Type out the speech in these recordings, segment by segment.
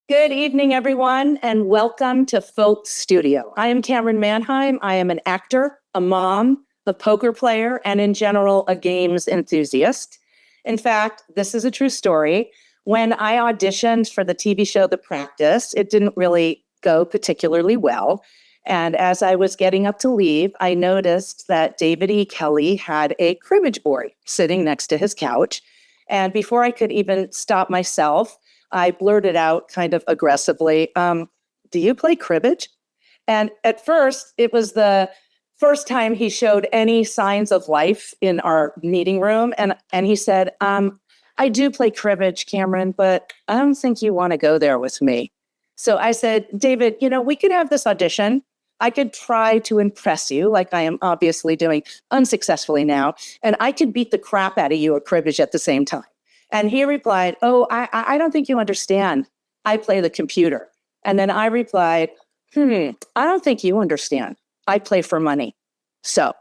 Good evening, everyone, and welcome to FOLCS Studio. I am Cameron Manheim. I am an actor, a mom, a poker player, and in general, a games enthusiast. In fact, this is a true story. When I auditioned for the TV show The Practice, it didn't really go particularly well. And as I was getting up to leave, I noticed that David E. Kelley had a cribbage board sitting next to his couch. And before I could even stop myself, I blurted out kind of aggressively, do you play cribbage? And at first, it was the first time he showed any signs of life in our meeting room. And he said, I do play cribbage, Cameron, but I don't think you want to go there with me. So I said, David, we could have this audition. I could try to impress you, like I am obviously doing unsuccessfully now, and I could beat the crap out of you at cribbage at the same time. And he replied, I don't think you understand. I play the computer. And then I replied, I don't think you understand. I play for money. So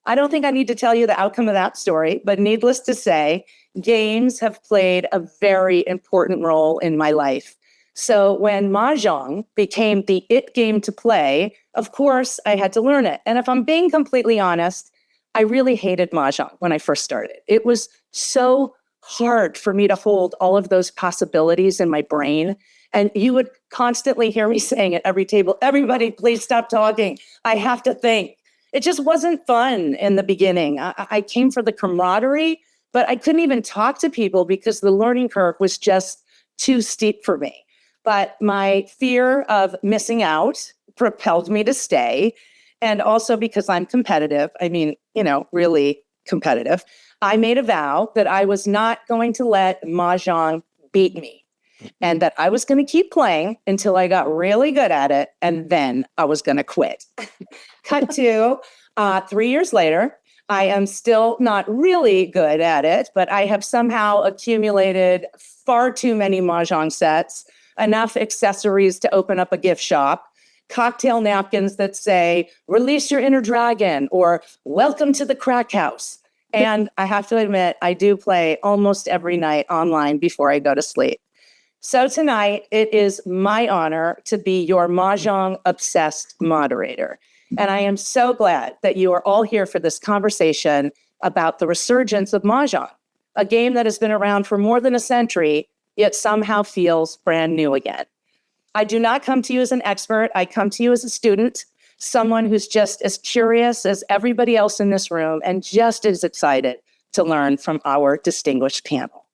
I don't think I need to tell you the outcome of that story, but needless to say, games have played a very important role in my life. So when Mahjong became the it game to play, of course, I had to learn it. And if I'm being completely honest, I really hated Mahjong when I first started. It was so hard for me to hold all of those possibilities in my brain. And you would constantly hear me saying at every table, everybody, please stop talking. I have to think. It just wasn't fun in the beginning. I came for the camaraderie, but I couldn't even talk to people because the learning curve was just too steep for me. But my fear of missing out propelled me to stay. And also because I'm competitive, really competitive, I made a vow that I was not going to let Mahjong beat me and that I was going to keep playing until I got really good at it. And then I was going to quit. Cut to 3 years later, I am still not really good at it, but I have somehow accumulated far too many Mahjong sets, enough accessories to open up a gift shop, cocktail napkins that say, release your inner dragon, or welcome to the crack house. And I have to admit, I do play almost every night online before I go to sleep. So tonight, it is my honor to be your Mahjong-obsessed moderator. And I am so glad that you are all here for this conversation about the resurgence of Mahjong, a game that has been around for more than a century, yet somehow feels brand new again. I do not come to you as an expert. I come to you as a student, someone who's just as curious as everybody else in this room and just as excited to learn from our distinguished panel.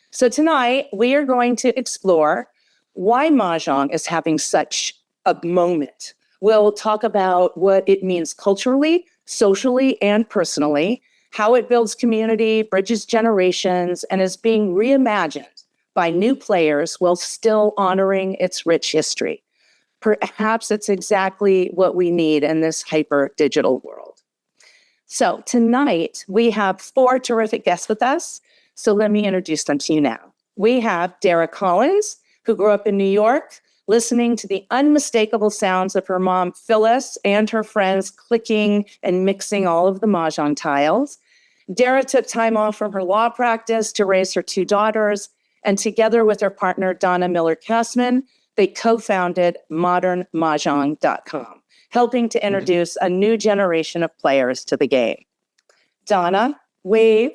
So tonight, we are going to explore why Mahjong is having such a moment. We'll talk about what it means culturally, socially, and personally, how it builds community, bridges generations, and is being reimagined by new players while still honoring its rich history. Perhaps it's exactly what we need in this hyper-digital world. So tonight, we have 4 terrific guests with us. So let me introduce them to you now. We have Dara Collins, who grew up in New York, listening to the unmistakable sounds of her mom, Phyllis, and her friends clicking and mixing all of the Mahjong tiles. Dara took time off from her law practice to raise her 2 daughters, and together with her partner, Donna Miller-Kassman, they co-founded modernmahjong.com, helping to introduce a new generation of players to the game. Donna, wave.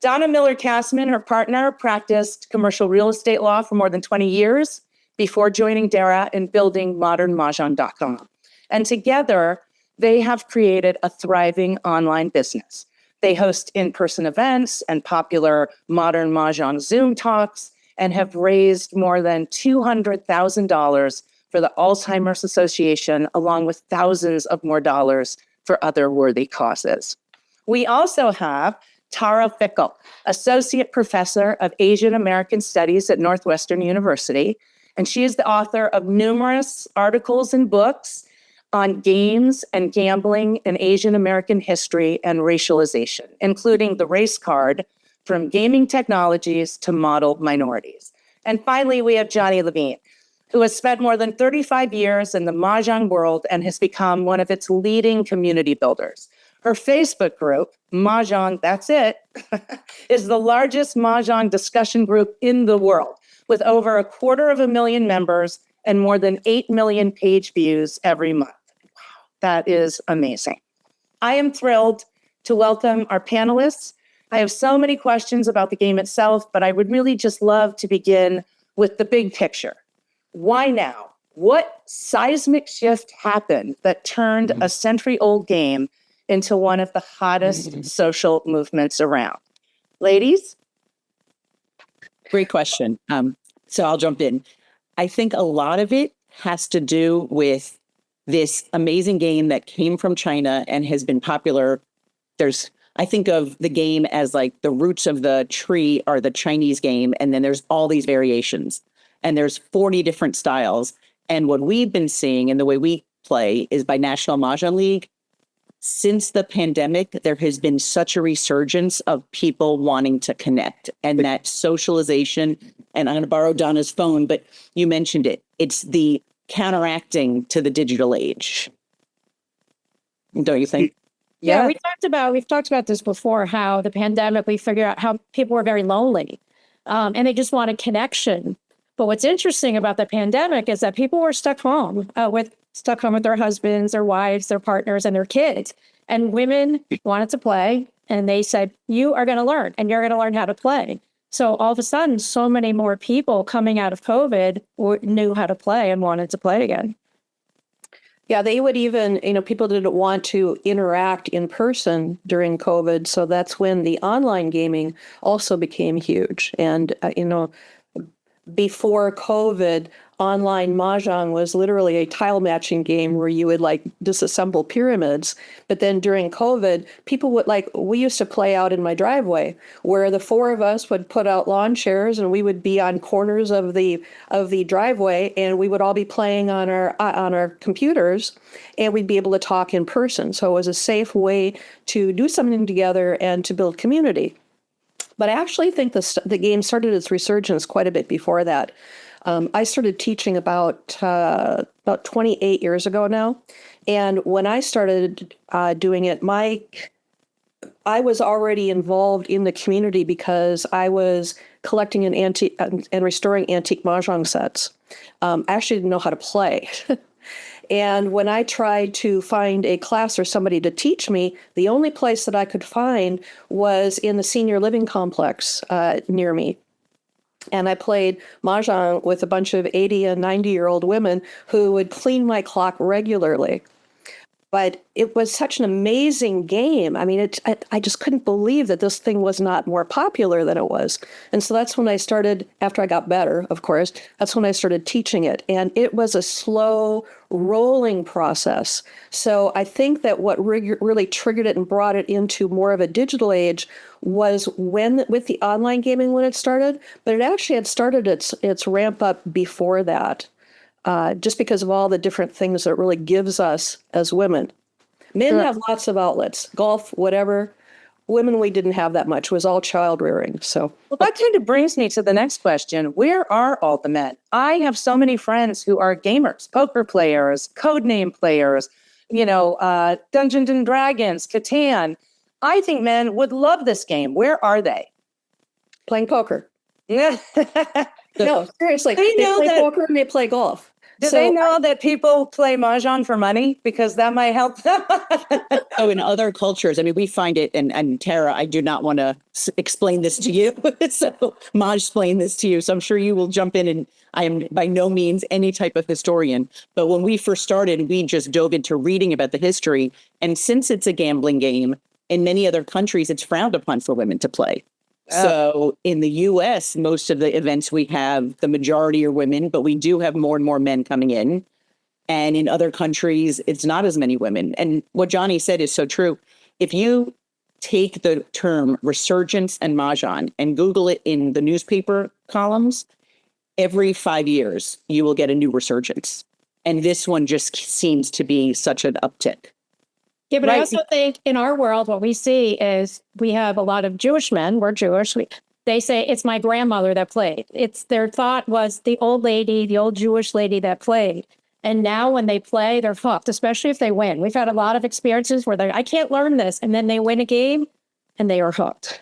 Donna Miller-Kassman, her partner, practiced commercial real estate law for more than 20 years before joining Dara in building modernmahjong.com. And together, they have created a thriving online business. They host in-person events and popular Modern Mahjong Zoom talks and have raised more than $200,000 for the Alzheimer's Association, along with thousands of more dollars for other worthy causes. We also have Tara Fickle, Associate Professor of Asian American Studies at Northwestern University, and she is the author of numerous articles and books on games and gambling in Asian American history and racialization, including The Race Card, From Gaming Technologies to Model Minorities. And finally, we have Johnny Levine, who has spent more than 35 years in the Mahjong world and has become one of its leading community builders. Her Facebook group, Mahjong That's It, is the largest Mahjong discussion group in the world, with over 250,000 members and more than 8 million page views every month. That is amazing. I am thrilled to welcome our panelists. I have so many questions about the game itself, but I would really just love to begin with the big picture. Why now? What seismic shift happened that turned a century-old game into one of the hottest social movements around? Ladies? Great question. So I'll jump in. I think a lot of it has to do with this amazing game that came from China and has been popular. I think of the game as like the roots of the tree are the Chinese game, and then there's all these variations, and there's 40 different styles. And what we've been seeing and the way we play is by National Mahjong League. Since the pandemic, there has been such a resurgence of people wanting to connect and that socialization. And I'm going to borrow Donna's phone, but you mentioned it. It's the counteracting to the digital age. Don't you think? Yeah, we've talked about this before, how the pandemic, we figured out how people were very lonely and they just wanted connection. But what's interesting about the pandemic is that people were stuck home with their husbands, their wives, their partners, and their kids. And women wanted to play, and they said, you are going to learn, and you're going to learn how to play. So all of a sudden, so many more people coming out of COVID knew how to play and wanted to play again. Yeah, they would even, people didn't want to interact in person during COVID. So that's when the online gaming also became huge. And, before COVID, online Mahjong was literally a tile matching game where you would disassemble pyramids. But then during COVID, people would we used to play out in my driveway where the four of us would put out lawn chairs and we would be on corners of the driveway and we would all be playing on our computers and we'd be able to talk in person. So it was a safe way to do something together and to build community. But I actually think the game started its resurgence quite a bit before that. I started teaching about 28 years ago now. And when I started doing it, I was already involved in the community because I was collecting and restoring antique Mahjong sets. I actually didn't know how to play. And when I tried to find a class or somebody to teach me, the only place that I could find was in the senior living complex near me. And I played Mahjong with a bunch of 80 and 90-year-old women who would clean my clock regularly. But it was such an amazing game. I mean, I just couldn't believe that this thing was not more popular than it was. And so that's when I started, after I got better, of course, that's when I started teaching it. And it was a slow rolling process. So I think that what really triggered it and brought it into more of a digital age was with the online gaming when it started. But it actually had started its ramp up before that. Just because of all the different things that it really gives us as women. Men have lots of outlets, golf, whatever. Women, we didn't have that much. It was all child rearing. So, well, that kind of brings me to the next question. Where are all the men? I have so many friends who are gamers, poker players, codename players, Dungeons and Dragons, Catan. I think men would love this game. Where are they? Playing poker. No, seriously. They play poker and they play golf. Do they know that people play Mahjong for money? Because that might help them. Oh, in other cultures, I mean, we find it, and Tara, I do not want to explain this to you. So Maj explain this to you. So I'm sure you will jump in, and I am by no means any type of historian. But when we first started, we just dove into reading about the history. And since it's a gambling game, in many other countries, it's frowned upon for women to play. So in the US, most of the events we have, the majority are women, but we do have more and more men coming in. And in other countries, it's not as many women. And what Johnny said is so true. If you take the term resurgence and Mahjong and Google it in the newspaper columns, every 5 years, you will get a new resurgence. And this one just seems to be such an uptick. Yeah, but I also think in our world, what we see is we have a lot of Jewish men. We're Jewish. They say it's my grandmother that played. Their thought was the old Jewish lady that played. And now when they play, they're fucked, especially if they win. We've had a lot of experiences where I can't learn this. And then they win a game and they are hooked.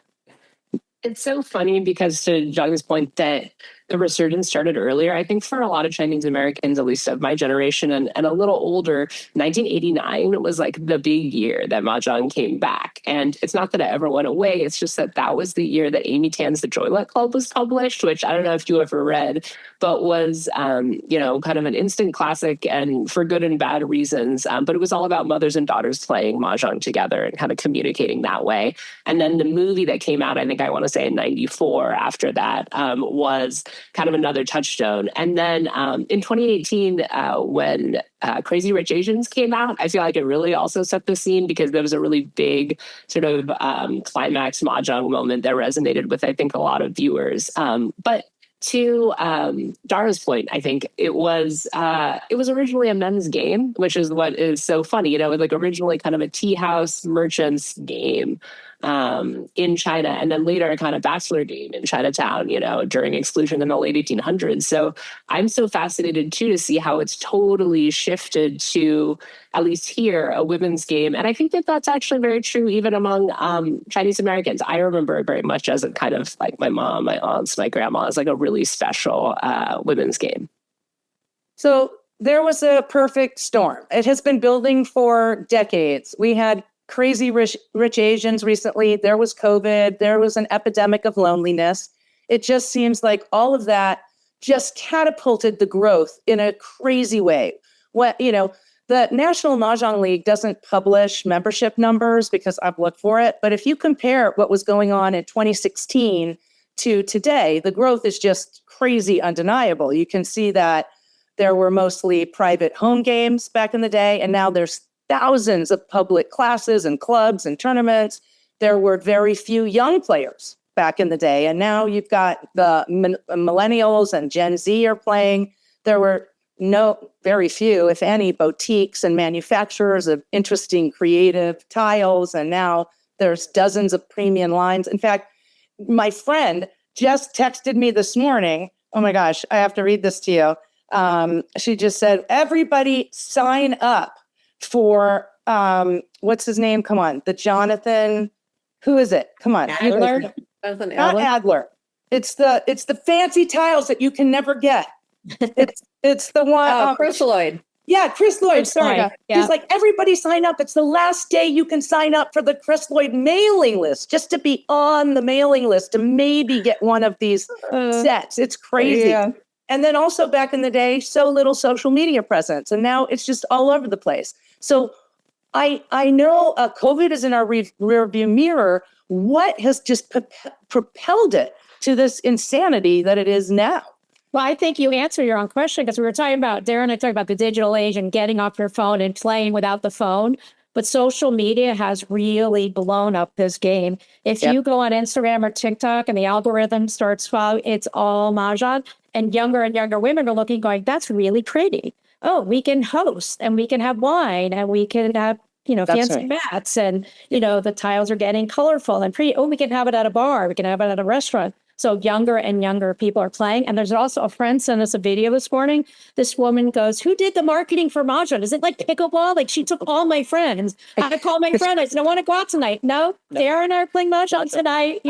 It's so funny because to Johnny's point that the resurgence started earlier. I think for a lot of Chinese Americans, at least of my generation and a little older, 1989 was like the big year that Mahjong came back. And it's not that it ever went away. It's just that that was the year that Amy Tan's The Joylet Club was published, which I don't know if you ever read, but was, kind of an instant classic and for good and bad reasons. But it was all about mothers and daughters playing Mahjong together and kind of communicating that way. And then the movie that came out, I think I want to say in 94 after that, was kind of another touchstone. And then in 2018, when Crazy Rich Asians came out, I feel like it really also set the scene because there was a really big sort of climax Mahjong moment that resonated with, I think, a lot of viewers. But to Dara's point, I think it was originally a men's game, which is what is so funny. It was like originally kind of a tea house merchants game in China, and then later a kind of bachelor game in Chinatown, during exclusion in the late 1800s. So I'm so fascinated too to see how it's totally shifted to, at least here, a women's game. And I think that that's actually very true even among Chinese Americans. I remember it very much as a kind of like my mom, my aunts, my grandma, as like a really special women's game. So there was a perfect storm. It has been building for decades. We had Crazy Rich Asians recently. There was COVID. There was an epidemic of loneliness. It just seems like all of that just catapulted the growth in a crazy way. The National Mahjong League doesn't publish membership numbers because I've looked for it. But if you compare what was going on in 2016 to today, the growth is just crazy undeniable. You can see that there were mostly private home games back in the day, and now there's thousands of public classes and clubs and tournaments. There were very few young players back in the day, and now you've got the millennials and Gen Z are playing. There were very few, if any, boutiques and manufacturers of interesting creative tiles, and now there's dozens of premium lines. In fact, my friend just texted me this morning. Oh my gosh, I have to read this to you. She just said, everybody sign up for, what's his name? Come on. The Jonathan, who is it? Come on. Adler? Not Adler. It's the fancy tiles that you can never get. It's the one. Chris Lloyd. Yeah, Chris Lloyd. Chris Sorry. Lloyd, yeah. He's like, everybody sign up. It's the last day you can sign up for the Chris Lloyd mailing list, just to be on the mailing list to maybe get one of these sets. It's crazy. Yeah. And then also back in the day, so little social media presence. And now it's just all over the place. So I know COVID is in our rearview mirror. What has just propelled it to this insanity that it is now? Well, I think you answer your own question because we were talking about, Darren and I talked about the digital age and getting off your phone and playing without the phone. But social media has really blown up this game. If you go on Instagram or TikTok and the algorithm starts following, it's all Mahjong. And younger women are looking, going, that's really pretty. Oh, we can host and we can have wine and we can have, fancy mats and, the tiles are getting colorful and pretty. Oh, we can have it at a bar. We can have it at a restaurant. So younger and younger people are playing. And there's also a friend sent us a video this morning. This woman goes, who did the marketing for Mahjong? Is it like pickleball? Like, she took all my friends. I called my friend. I said, I want to go out tonight. No, Darren and I are playing Mahjong tonight.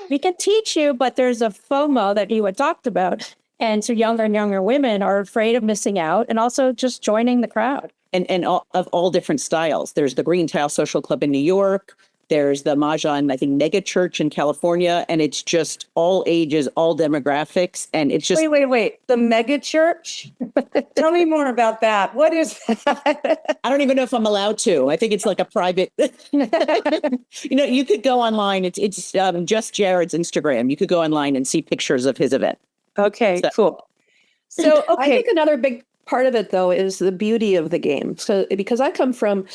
We can teach you, but there's a FOMO that you had talked about. And so younger and younger women are afraid of missing out and also just joining the crowd. And all different styles. There's the Green Tile Social Club in New York. There's the Mahjong, I think, Mega Church in California. And it's just all ages, all demographics. And it's just... Wait. The Mega Church? Tell me more about that. What is that? I don't even know if I'm allowed to. I think it's like a private... you could go online. It's just Jared's Instagram. You could go online and see pictures of his event. Okay, cool. So, okay. I think another big part of it, though, is the beauty of the game. So, because I come from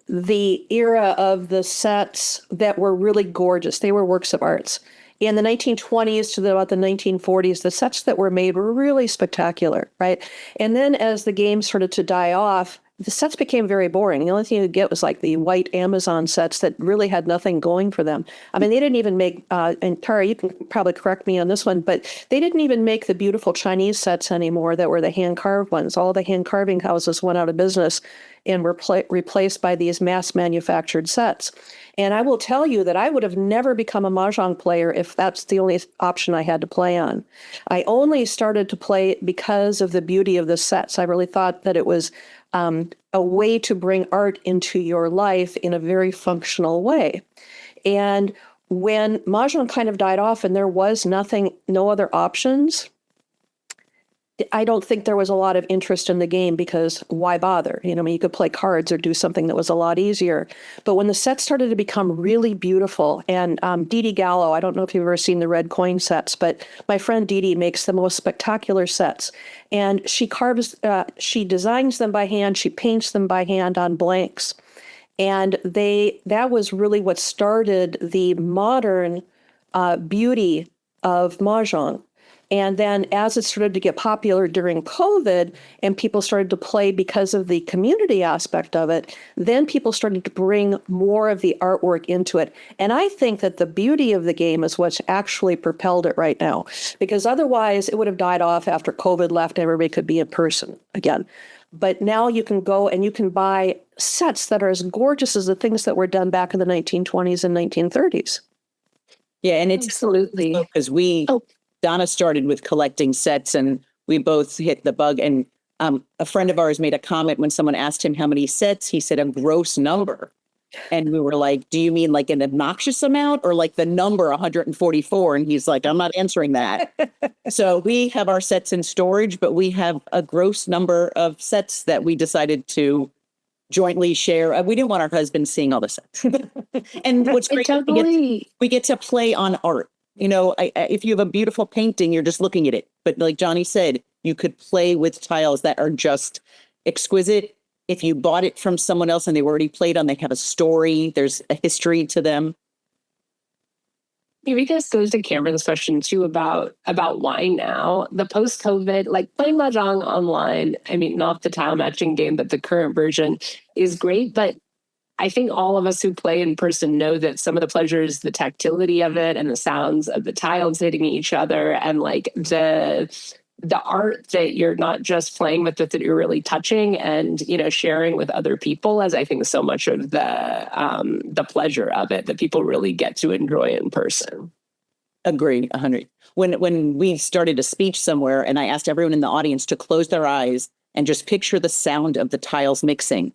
the era of the sets that were really gorgeous. They were works of arts. In the 1920s to about the 1940s, the sets that were made were really spectacular, right? And then as the game started to die off, the sets became very boring. The only thing you could get was like the white Amazon sets that really had nothing going for them. I mean, they didn't even make, and Tara, you can probably correct me on this one, but they didn't even make the beautiful Chinese sets anymore that were the hand-carved ones. All the hand-carving houses went out of business. and were replaced by these mass manufactured sets. And I will tell you that I would have never become a Mahjong player if that's the only option I had to play on. I only started to play because of the beauty of the sets. I really thought that it was a way to bring art into your life in a very functional way. And when Mahjong kind of died off and there was no other options, I don't think there was a lot of interest in the game because why bother? I mean, you could play cards or do something that was a lot easier. But when the sets started to become really beautiful, and Dee Gallo, I don't know if you've ever seen the red coin sets, but my friend Dee makes the most spectacular sets. And she designs them by hand, she paints them by hand on blanks. And that was really what started the modern beauty of Mahjong. And then as it started to get popular during COVID and people started to play because of the community aspect of it, then people started to bring more of the artwork into it. And I think that the beauty of the game is what's actually propelled it right now, because otherwise it would have died off after COVID left and everybody could be in person again. But now you can go and you can buy sets that are as gorgeous as the things that were done back in the 1920s and 1930s. Yeah, and it's Absolutely. because Donna started with collecting sets and we both hit the bug. And a friend of ours made a comment when someone asked him how many sets, he said a gross number. And we were like, do you mean like an obnoxious amount or like the number 144? And he's like, I'm not answering that. So we have our sets in storage, but we have a gross number of sets that we decided to jointly share. We didn't want our husbands seeing all the sets. And what's great, we get to play on art. If you have a beautiful painting, you're just looking at it. But like Johnny said, you could play with tiles that are just exquisite. If you bought it from someone else and they already played on, they have a story. There's a history to them. Maybe this goes to Cameron's question too about why now. The post-COVID, like playing Mahjong online, I mean, not the tile matching game, but the current version is great. But I think all of us who play in person know that some of the pleasures, the tactility of it and the sounds of the tiles hitting each other and like the art that you're not just playing with, but that you're really touching and, sharing with other people, as I think so much of the pleasure of it that people really get to enjoy in person. Agree, 100. When we started a speech somewhere and I asked everyone in the audience to close their eyes and just picture the sound of the tiles mixing,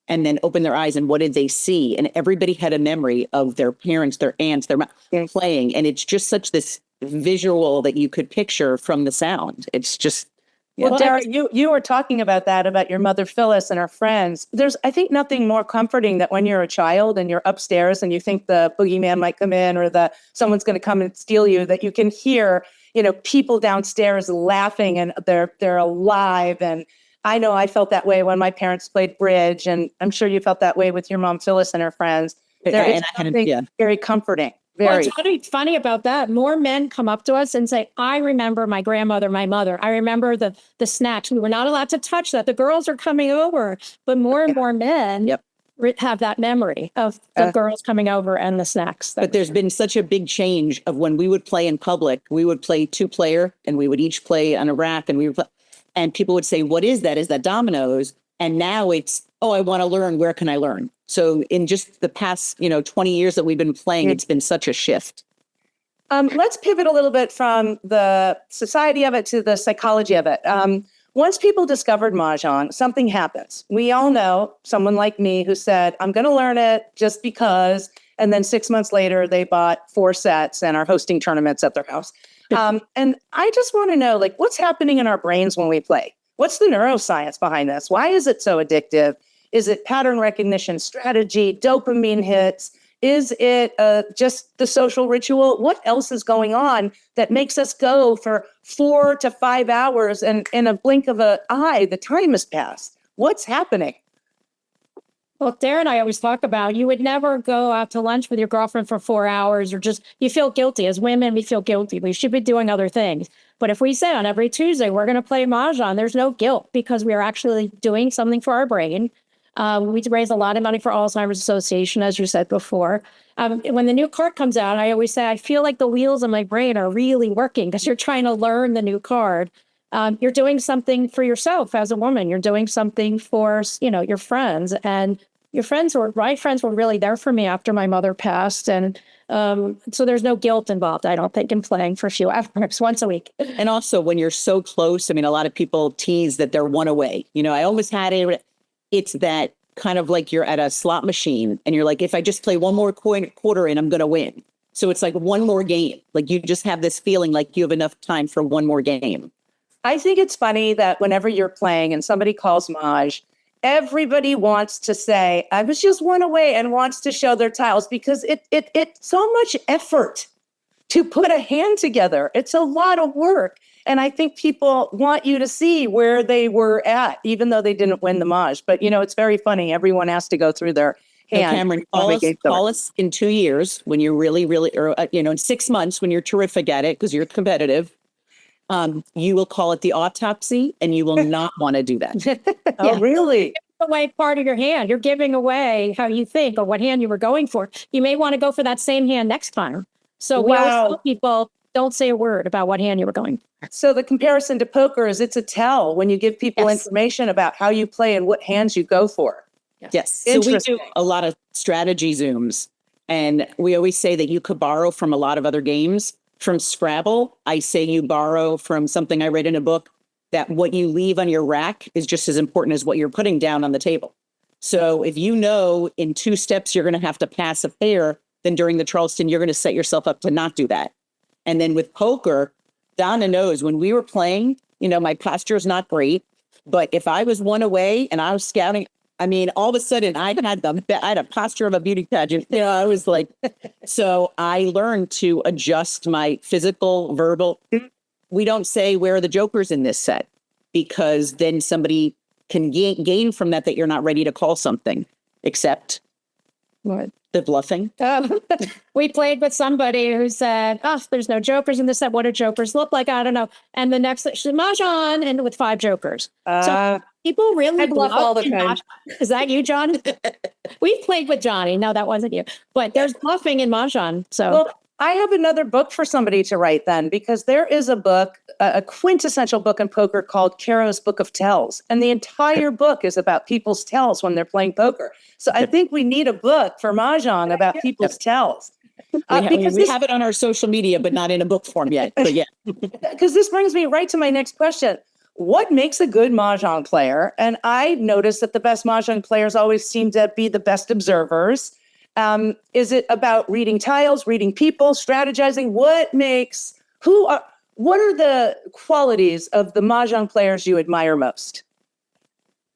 and then open their eyes and what did they see? And everybody had a memory of their parents, their aunts, their playing. And it's just such this visual that you could picture from the sound. It's just. Yeah. Well, Dara, you were talking about that, about your mother Phyllis and her friends. There's, I think, nothing more comforting that when you're a child and you're upstairs and you think the boogeyman might come in or someone's going to come and steal you, that you can hear, people downstairs laughing and they're alive. And I know I felt that way when my parents played bridge, and I'm sure you felt that way with your mom Phyllis and her friends. There is something very comforting. Very. What's funny about that, more men come up to us and say, I remember my grandmother, my mother. I remember the snacks. We were not allowed to touch that. The girls are coming over. But more and more men have that memory of the girls coming over and the snacks. But there's been such a big change of when we would play in public. We would play 2-player and we would each play on a rack and we would play. And people would say, what is that? Is that dominoes? And now it's, I want to learn. Where can I learn? So in just the past, 20 years that we've been playing, it's been such a shift. Let's pivot a little bit from the society of it to the psychology of it. Once people discovered Mahjong, something happens. We all know someone like me who said, I'm going to learn it just because. And then 6 months later, they bought 4 sets and are hosting tournaments at their house. And I just want to know, what's happening in our brains when we play? What's the neuroscience behind this? Why is it so addictive? Is it pattern recognition strategy, dopamine hits? Is it just the social ritual? What else is going on that makes us go for 4 to 5 hours and in a blink of an eye, the time has passed? What's happening? Well, Dara and I always talk about, you would never go out to lunch with your girlfriend for 4 hours or you feel guilty. As women, we feel guilty. We should be doing other things. But if we say on every Tuesday, we're going to play Mahjong, there's no guilt because we are actually doing something for our brain. We raise a lot of money for Alzheimer's Association, as you said before. When the new card comes out, I always say, I feel like the wheels in my brain are really working because you're trying to learn the new card. you're doing something for yourself as a woman. You're doing something for, your friends. And my friends were really there for me after my mother passed. And so there's no guilt involved, I don't think, in playing for a few hours once a week. And also when you're so close, I mean, a lot of people tease that they're one away. I always had it. It's that kind of like you're at a slot machine and you're like, if I just play one more quarter in, I'm going to win. So it's like one more game. Like you just have this feeling like you have enough time for one more game. I think it's funny that whenever you're playing and somebody calls Maj, everybody wants to say, I was just one away, and wants to show their tiles, because it's so much effort to put a hand together. It's a lot of work. And I think people want you to see where they were at, even though they didn't win the Maj. But, it's very funny. Everyone has to go through their So hand. Cameron, call us in 2 years when you're really, really, or, in 6 months when you're terrific at it because you're competitive. You will call it the autopsy, and you will not want to do that. Oh, really? Away part of your hand. You're giving away how you think or what hand you were going for. You may want to go for that same hand next time. So we always tell people, don't say a word about what hand you were going. So the comparison to poker is it's a tell when you give people Yes. information about how you play and what hands you go for. Yes. So we do Interesting. a lot of strategy Zooms, and we always say that you could borrow from a lot of other games. From Scrabble, I say you borrow from something I read in a book, that what you leave on your rack is just as important as what you're putting down on the table. So if in 2 steps you're going to have to pass a pair, then during the Charleston, you're going to set yourself up to not do that. And then with poker, Donna knows when we were playing, my posture is not great, but if I was one away and I was scouting, I mean, all of a sudden I had a posture of a beauty pageant. I was like, so I learned to adjust my physical, verbal. We don't say where are the jokers in this set, because then somebody can gain from that you're not ready to call something, except What? the bluffing. We played with somebody who said, "Oh, there's no jokers in this set. What do jokers look like? I don't know." And the next, she said, Mahjong, and with 5 jokers. So people really I bluff all the in time. Mahjong. Is that you, John? We played with Johnny. No, that wasn't you. But there's bluffing in Mahjong. So Well, I have another book for somebody to write then, because there is a book, a quintessential book in poker called Caro's Book of Tells. And the entire book is about people's tells when they're playing poker. So I think we need a book for Mahjong about people's tells. We have it on our social media, but not in a book form yet. But yeah. Because this brings me right to my next question. What makes a good Mahjong player? And I noticed that the best Mahjong players always seem to be the best observers. Is it about reading tiles, reading people, strategizing? What are the qualities of the Mahjong players you admire most?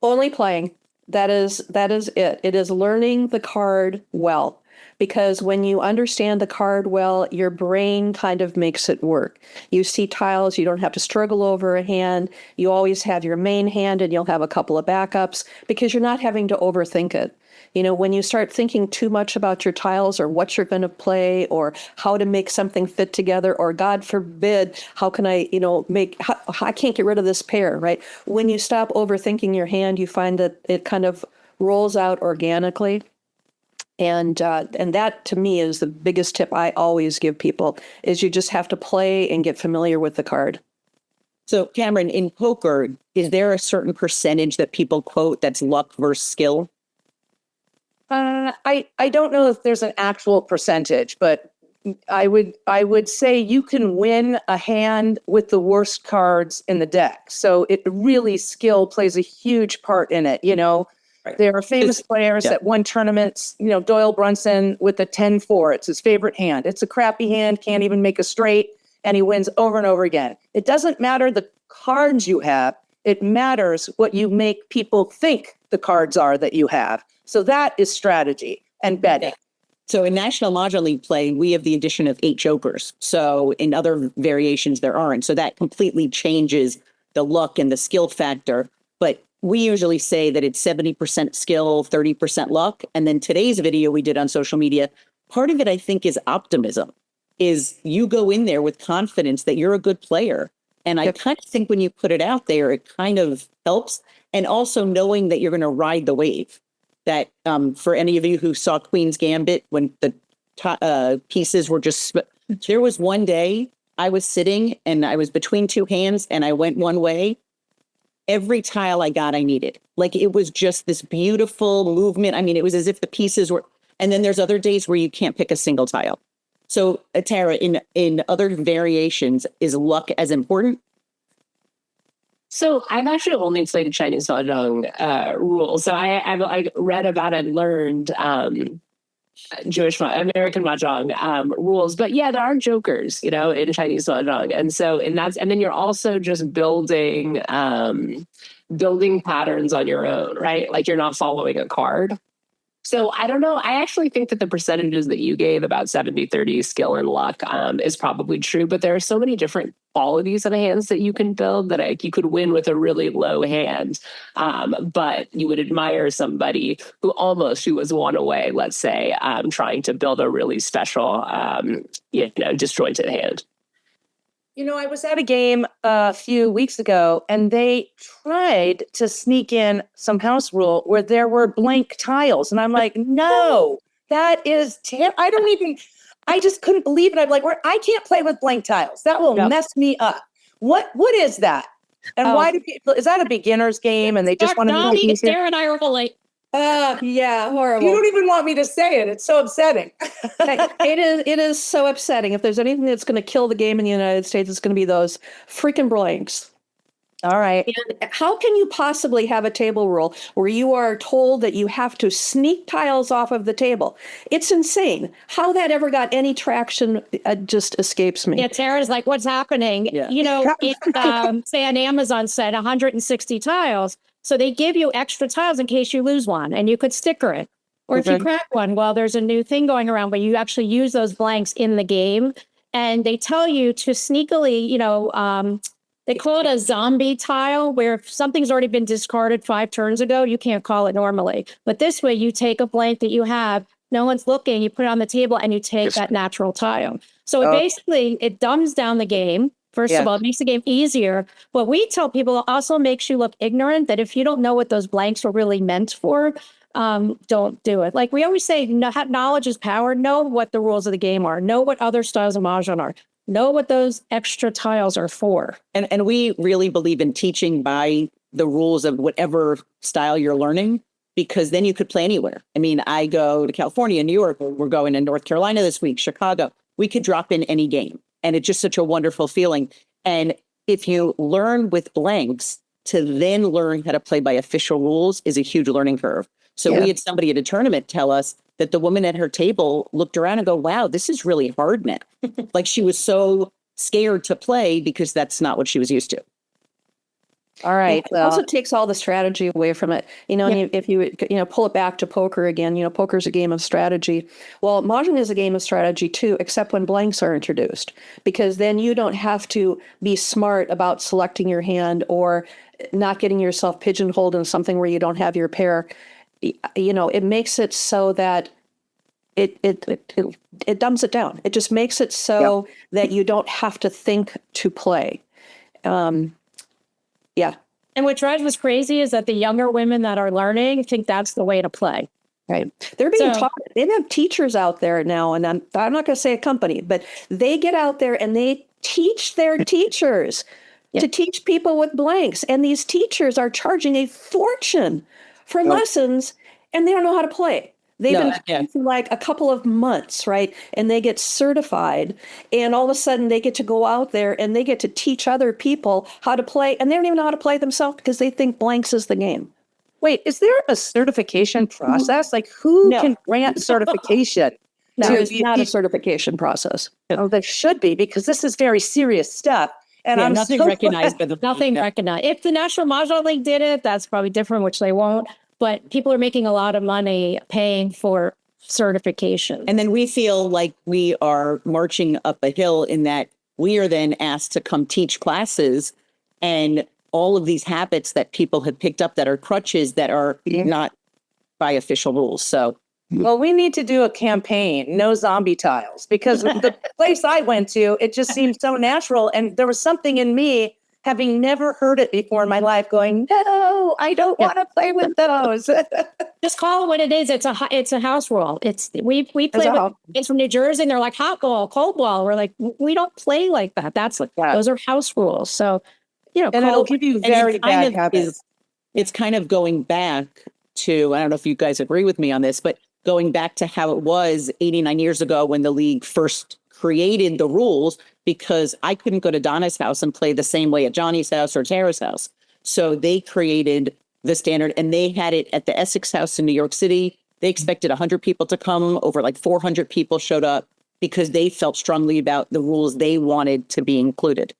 Only playing. That is it. It is learning the card well. Because when you understand the card well, your brain kind of makes it work. You see tiles, you don't have to struggle over a hand. You always have your main hand, and you'll have a couple of backups because you're not having to overthink it. When you start thinking too much about your tiles or what you're going to play or how to make something fit together, or God forbid, how can I, I can't get rid of this pair, right? When you stop overthinking your hand, you find that it kind of rolls out organically. And that to me is the biggest tip I always give people, is you just have to play and get familiar with the card. So Cameron, in poker, is there a certain percentage that people quote that's luck versus skill? I don't know if there's an actual percentage, but I would say you can win a hand with the worst cards in the deck. So it really, skill plays a huge part in it. Right. There are famous players that won tournaments. Doyle Brunson with the 10-4. It's his favorite hand. It's a crappy hand, can't even make a straight, and he wins over and over again. It doesn't matter the cards you have. It matters what you make people think the cards are that you have. So that is strategy and betting. So in National Mahjong League play, we have the addition of 8 jokers. So in other variations, there aren't. So that completely changes the luck and the skill factor. But we usually say that it's 70% skill, 30% luck. And then today's video we did on social media, part of it, I think, is optimism, is you go in there with confidence that you're a good player. And I kind of think when you put it out there, it kind of helps. And also knowing that you're going to ride the wave. That for any of you who saw Queen's Gambit, when the pieces were just, there was one day I was sitting and I was between two hands and I went one way, every tile I got, I needed. Like it was just this beautiful movement. I mean, it was as if the pieces were, and then there's other days where you can't pick a single tile. So Tara, in other variations, is luck as important? So I've actually only played Chinese Mahjong rules. So I read about and learned American Mahjong rules. But yeah, there are jokers, in Chinese Mahjong. And then you're also just building patterns on your own, right? Like you're not following a card. So I don't know. I actually think that the percentages that you gave about 70-30 skill and luck is probably true. But there are so many different qualities of hands that you can build that you could win with a really low hand. But you would admire somebody who was one away, let's say, trying to build a really special, disjointed hand. I was at a game a few weeks ago and they tried to sneak in some house rule where there were blank tiles. And I'm like, no, that is I just couldn't believe it. I'm like, I can't play with blank tiles. That will mess me up. What is that? And why do people, is that a beginner's game and they just want to make it easier? Sarah and I are like, Yeah, horrible. You don't even want me to say it. It's so upsetting. It is so upsetting. If there's anything that's going to kill the game in the United States, it's going to be those freaking blanks. All right. And how can you possibly have a table rule where you are told that you have to sneak tiles off of the table? It's insane. How that ever got any traction just escapes me. yeah, Tara's like, what's happening? Yeah. Say an Amazon set 160 tiles. So they give you extra tiles in case you lose one and you could sticker it. Or if you crack one, well, there's a new thing going around where you actually use those blanks in the game. And they tell you to sneakily, they call it a zombie tile, where if something's already been discarded 5 turns ago, you can't call it normally. But this way, you take a blank that you have, no one's looking, you put it on the table, and you take that natural tile. So it dumbs down the game. First of all, it makes the game easier. What we tell people also makes you look ignorant, that if you don't know what those blanks were really meant for, don't do it. Like we always say, knowledge is power. Know what the rules of the game are. Know what other styles of Mahjong are. Know what those extra tiles are for. And we really believe in teaching by the rules of whatever style you're learning, because then you could play anywhere. I mean, I go to California, New York, we're going to North Carolina this week, Chicago. We could drop in any game. And it's just such a wonderful feeling. And if you learn with blanks, to then learn how to play by official rules is a huge learning curve. So we had somebody at a tournament tell us that the woman at her table looked around and go, wow, this is really hard now. Like she was so scared to play because that's not what she was used to. All right. It also takes all the strategy away from it. And if you pull it back to poker again, poker's a game of strategy. Well, Mahjong is a game of strategy too, except when blanks are introduced, because then you don't have to be smart about selecting your hand or not getting yourself pigeonholed in something where you don't have your pair. It makes it so that it dumbs it down. It just makes it so that you don't have to think to play. Yeah. And what drives us crazy is that the younger women that are learning think that's the way to play. Right. They're being taught. They have teachers out there now, and I'm not going to say a company, but they get out there and they teach their teachers to teach people with blanks. And these teachers are charging a fortune for lessons, and they don't know how to play. They've been for like a couple of months, right? And they get certified, and all of a sudden they get to go out there and they get to teach other people how to play, and they don't even know how to play themselves because they think blanks is the game. Wait, is there a certification process? Like who can grant certification? No, it's not a certification process. Oh, there should be, because this is very serious stuff. And I'm nothing recognized by the Nothing recognized. If the National Mahjong League did it, that's probably different, which they won't. But people are making a lot of money paying for certification. And then we feel like we are marching up a hill in that we are then asked to come teach classes, and all of these habits that people have picked up that are crutches that are not by official rules. So, well, we need to do a campaign, no zombie tiles, because the place I went to, it just seemed so natural. And there was something in me, having never heard it before in my life, going, no, I don't want to play with those. Just call it what it is. It's a house rule. We play a with house- kids from New Jersey and they're like hot ball, cold ball. We're like, we don't play like that. Those are house rules. So, And call it'll it- give you And very it kind bad of habits. it's kind of going back to, I don't know if you guys agree with me on this, but going back to how it was 89 years ago when the league first created the rules, because I couldn't go to Donna's house and play the same way at Johnny's house or Tara's house. So they created the standard and they had it at the Essex House in New York City. They expected 100 people to come, over like 400 people showed up because they felt strongly about the rules they wanted to be included.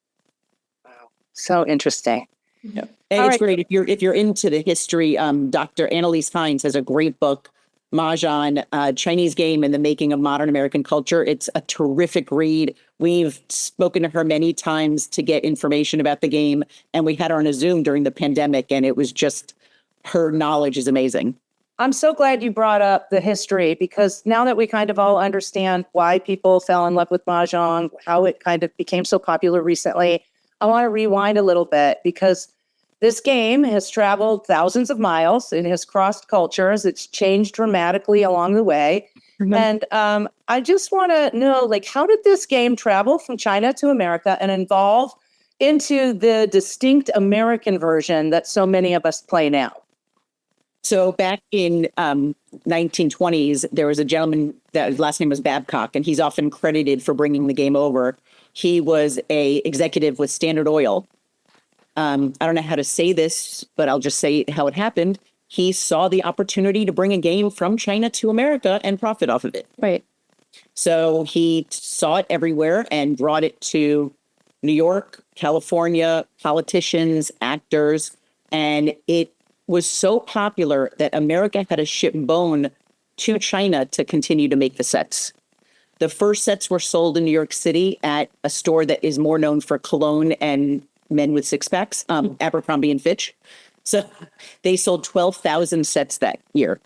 So interesting. And All it's right. great if you're into the history. Dr. Annalise Hines has a great book, Mahjong, Chinese Game and the Making of Modern American Culture. It's a terrific read. We've spoken to her many times to get information about the game, and we had her on a Zoom during the pandemic, and it was just, her knowledge is amazing. I'm so glad you brought up the history, because now that we kind of all understand why people fell in love with Mahjong, how it kind of became so popular recently, I want to rewind a little bit, because this game has traveled thousands of miles. It has crossed cultures. It's changed dramatically along the way. And I just want to know, like, how did this game travel from China to America and evolve into the distinct American version that so many of us play now? So back in 1920s, there was a gentleman that his last name was Babcock, and he's often credited for bringing the game over. He was a executive with Standard Oil. I don't know how to say this, but I'll just say how it happened. He saw the opportunity to bring a game from China to America and profit off of it. right. So he saw it everywhere and brought it to New York, California, politicians, actors, and it was so popular that America had to ship bone to China to continue to make the sets. The first sets were sold in New York City at a store that is more known for cologne and men with six packs, Abercrombie and Fitch. So they sold 12,000 sets that year.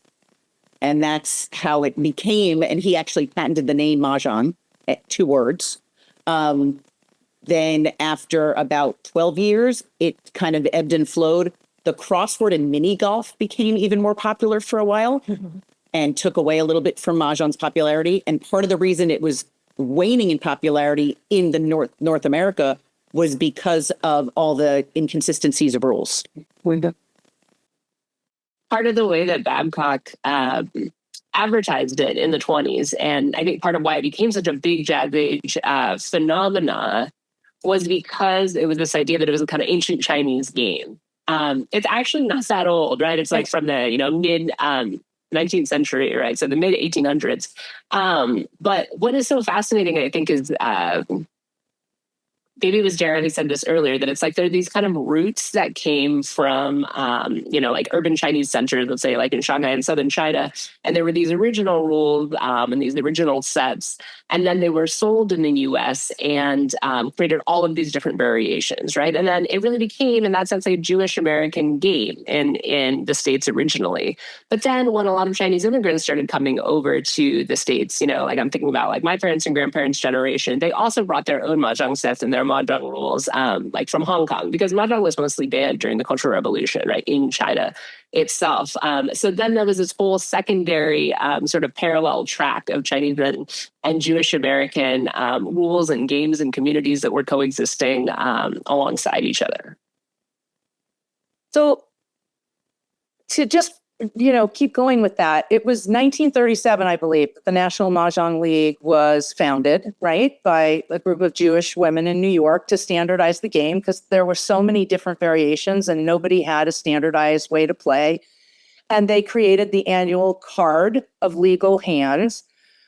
And that's how it became. And he actually patented the name Mahjong at 2 words. Then after about 12 years, it kind of ebbed and flowed. The crossword and mini golf became even more popular for a while and took away a little bit from Mahjong's popularity. And part of the reason it was waning in popularity in the North America was because of all the inconsistencies of rules. Part of the way that Babcock advertised it in the 20s, and I think part of why it became such a big jazz age phenomena, was because it was this idea that it was a kind of ancient Chinese game. It's actually not that old, right? It's like from the mid 19th century, right? So the mid 1800s. But what is so fascinating, I think, is maybe it was Jared who said this earlier, that it's like there are these kind of roots that came from, like urban Chinese centers, let's say like in Shanghai and southern China. And there were these original rules and these original sets. And then they were sold in the US and created all of these different variations, right? And then it really became, in that sense, a Jewish American game in the States originally. But then when a lot of Chinese immigrants started coming over to the States, like I'm thinking about like my parents' and grandparents' generation, they also brought their own Mahjong sets and their Mahjong rules, like from Hong Kong, because Mahjong was mostly banned during the Cultural Revolution, right, in China itself. So then there was this whole secondary sort of parallel track of Chinese and Jewish American rules and games and communities that were coexisting alongside each other. So to just, keep going with that, it was 1937, I believe, that the National Mahjong League was founded, right, by a group of Jewish women in New York to standardize the game, because there were so many different variations and nobody had a standardized way to play. And they created the annual Card of Legal Hands,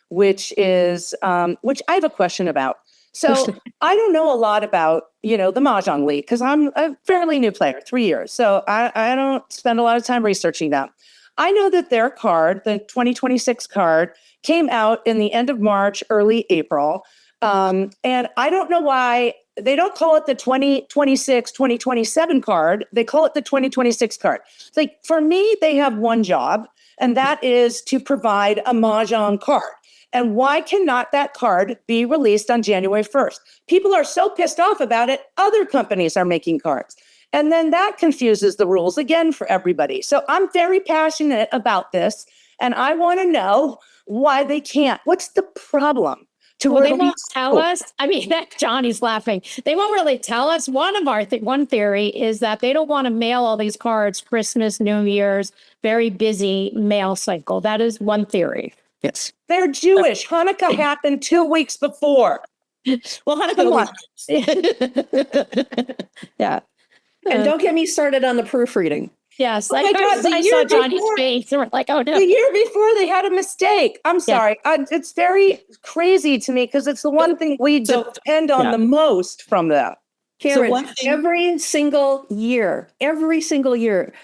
which is, which I have a question about. So I don't know a lot about, the Mahjong League, because I'm a fairly new player, 3 years. So I don't spend a lot of time researching them. I know that their card, the 2026 card, came out in the end of March, early April. And I don't know why they don't call it the 2026, 2027 card. They call it the 2026 card. It's like, for me, they have one job, and that is to provide a Mahjong card. And why cannot that card be released on January 1st? People are so pissed off about it. Other companies are making cards. And then that confuses the rules again for everybody. So I'm very passionate about this, and I want to know why they can't. What's the problem? Well, they won't release- tell us. I mean, that Johnny's laughing. They won't really tell us. One of our one theory is that they don't want to mail all these cards Christmas, New Year's, very busy mail cycle. That is one theory. Yes. They're Jewish. Hanukkah happened 2 weeks before. Well, Hanukkah Come on. Yeah. And don't get me started on the proofreading. Yes. Oh my God, the I year saw Johnny's before- face and we're like, oh no. The year before they had a mistake. I'm sorry. It's very crazy to me because it's the one thing we depend on the most from them. Cameron, one thing- every single year,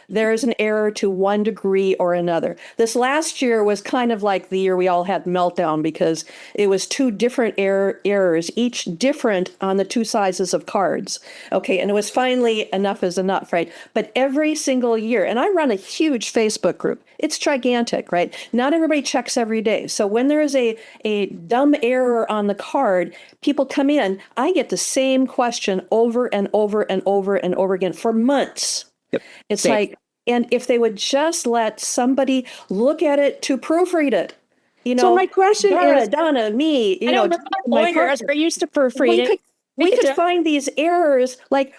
there is an error to one degree or another. This last year was kind of like the year we all had meltdown because it was two different errors, each different on the two sizes of cards. Okay, and it was finally enough is enough, right? But every single year, and I run a huge Facebook group. It's gigantic, right? Not everybody checks every day. So when there is a dumb error on the card, people come in, I get the same question over and over and over and over again for months. Yep. It's Same. like, and if they would just let somebody look at it to proofread it, you know, So my question is, Donna, me, you I know, know my lawyers partner, are used to proofreading. we could find these errors like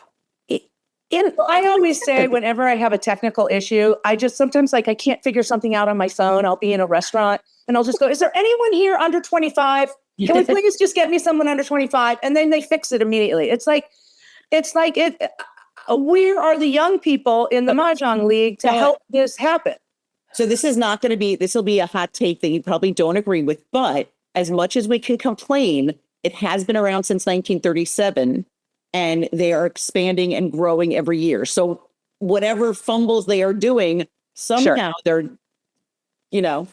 in. I always say whenever I have a technical issue, I just sometimes like I can't figure something out on my phone. I'll be in a restaurant and I'll just go, is there anyone here under 25? Can we please just get me someone under 25? And then they fix it immediately. It's like where are the young people in the Mahjong League to help this happen? So this is not going to be, this will be a hot take that you probably don't agree with, but as much as we can complain, it has been around since 1937 and they are expanding and growing every year. So whatever fumbles they are doing, somehow they're,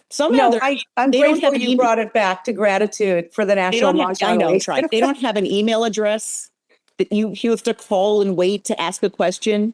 somehow No, I'm they don't grateful have you email- brought it back to gratitude for the they National don't have, I Mahjong know, League. try. They don't have an email address that you have to call and wait to ask a question,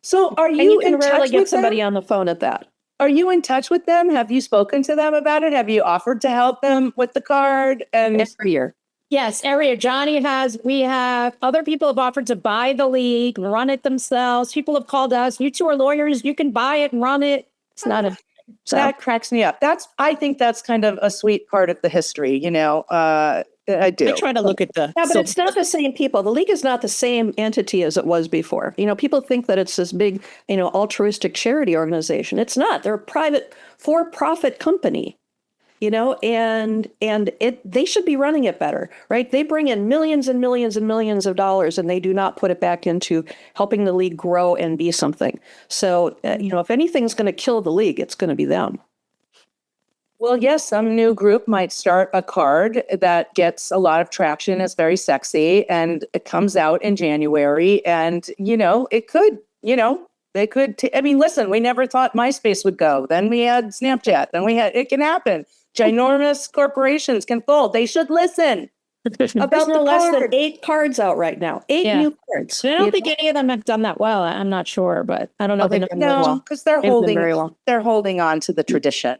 So are And you you can in rarely touch get with somebody them? on the phone at that. Are you in touch with them? Have you spoken to them about it? Have you offered to help them with the card? And Every year. Yes, area Johnny has, we have, other people have offered to buy the league, run it themselves. People have called us, you two are lawyers, you can buy it and run it. It's not a, so that cracks me up. I think that's kind of a sweet part of the history, I do. I try to look at the. Yeah, but it's not the same people. The league is not the same entity as it was before. People think that it's this big, altruistic charity organization. It's not. They're a private, for-profit company, and they should be running it better, right? They bring in millions and millions and millions of dollars, and they do not put it back into helping the league grow and be something. So, if anything's going to kill the league, it's going to be them. Well, yes, some new group might start a card that gets a lot of traction. It's very sexy and it comes out in January. And, it could, they could. Listen, we never thought MySpace would go. Then we had Snapchat. Then it can happen. Ginormous corporations can fold. They should listen There's about no the less than card. 8 cards out right now. 8 Yeah. new cards. I don't think any of them have done that well. I'm not sure, but I don't know if they've done very No, well. because they're They've done very holding well. they're holding on to the tradition,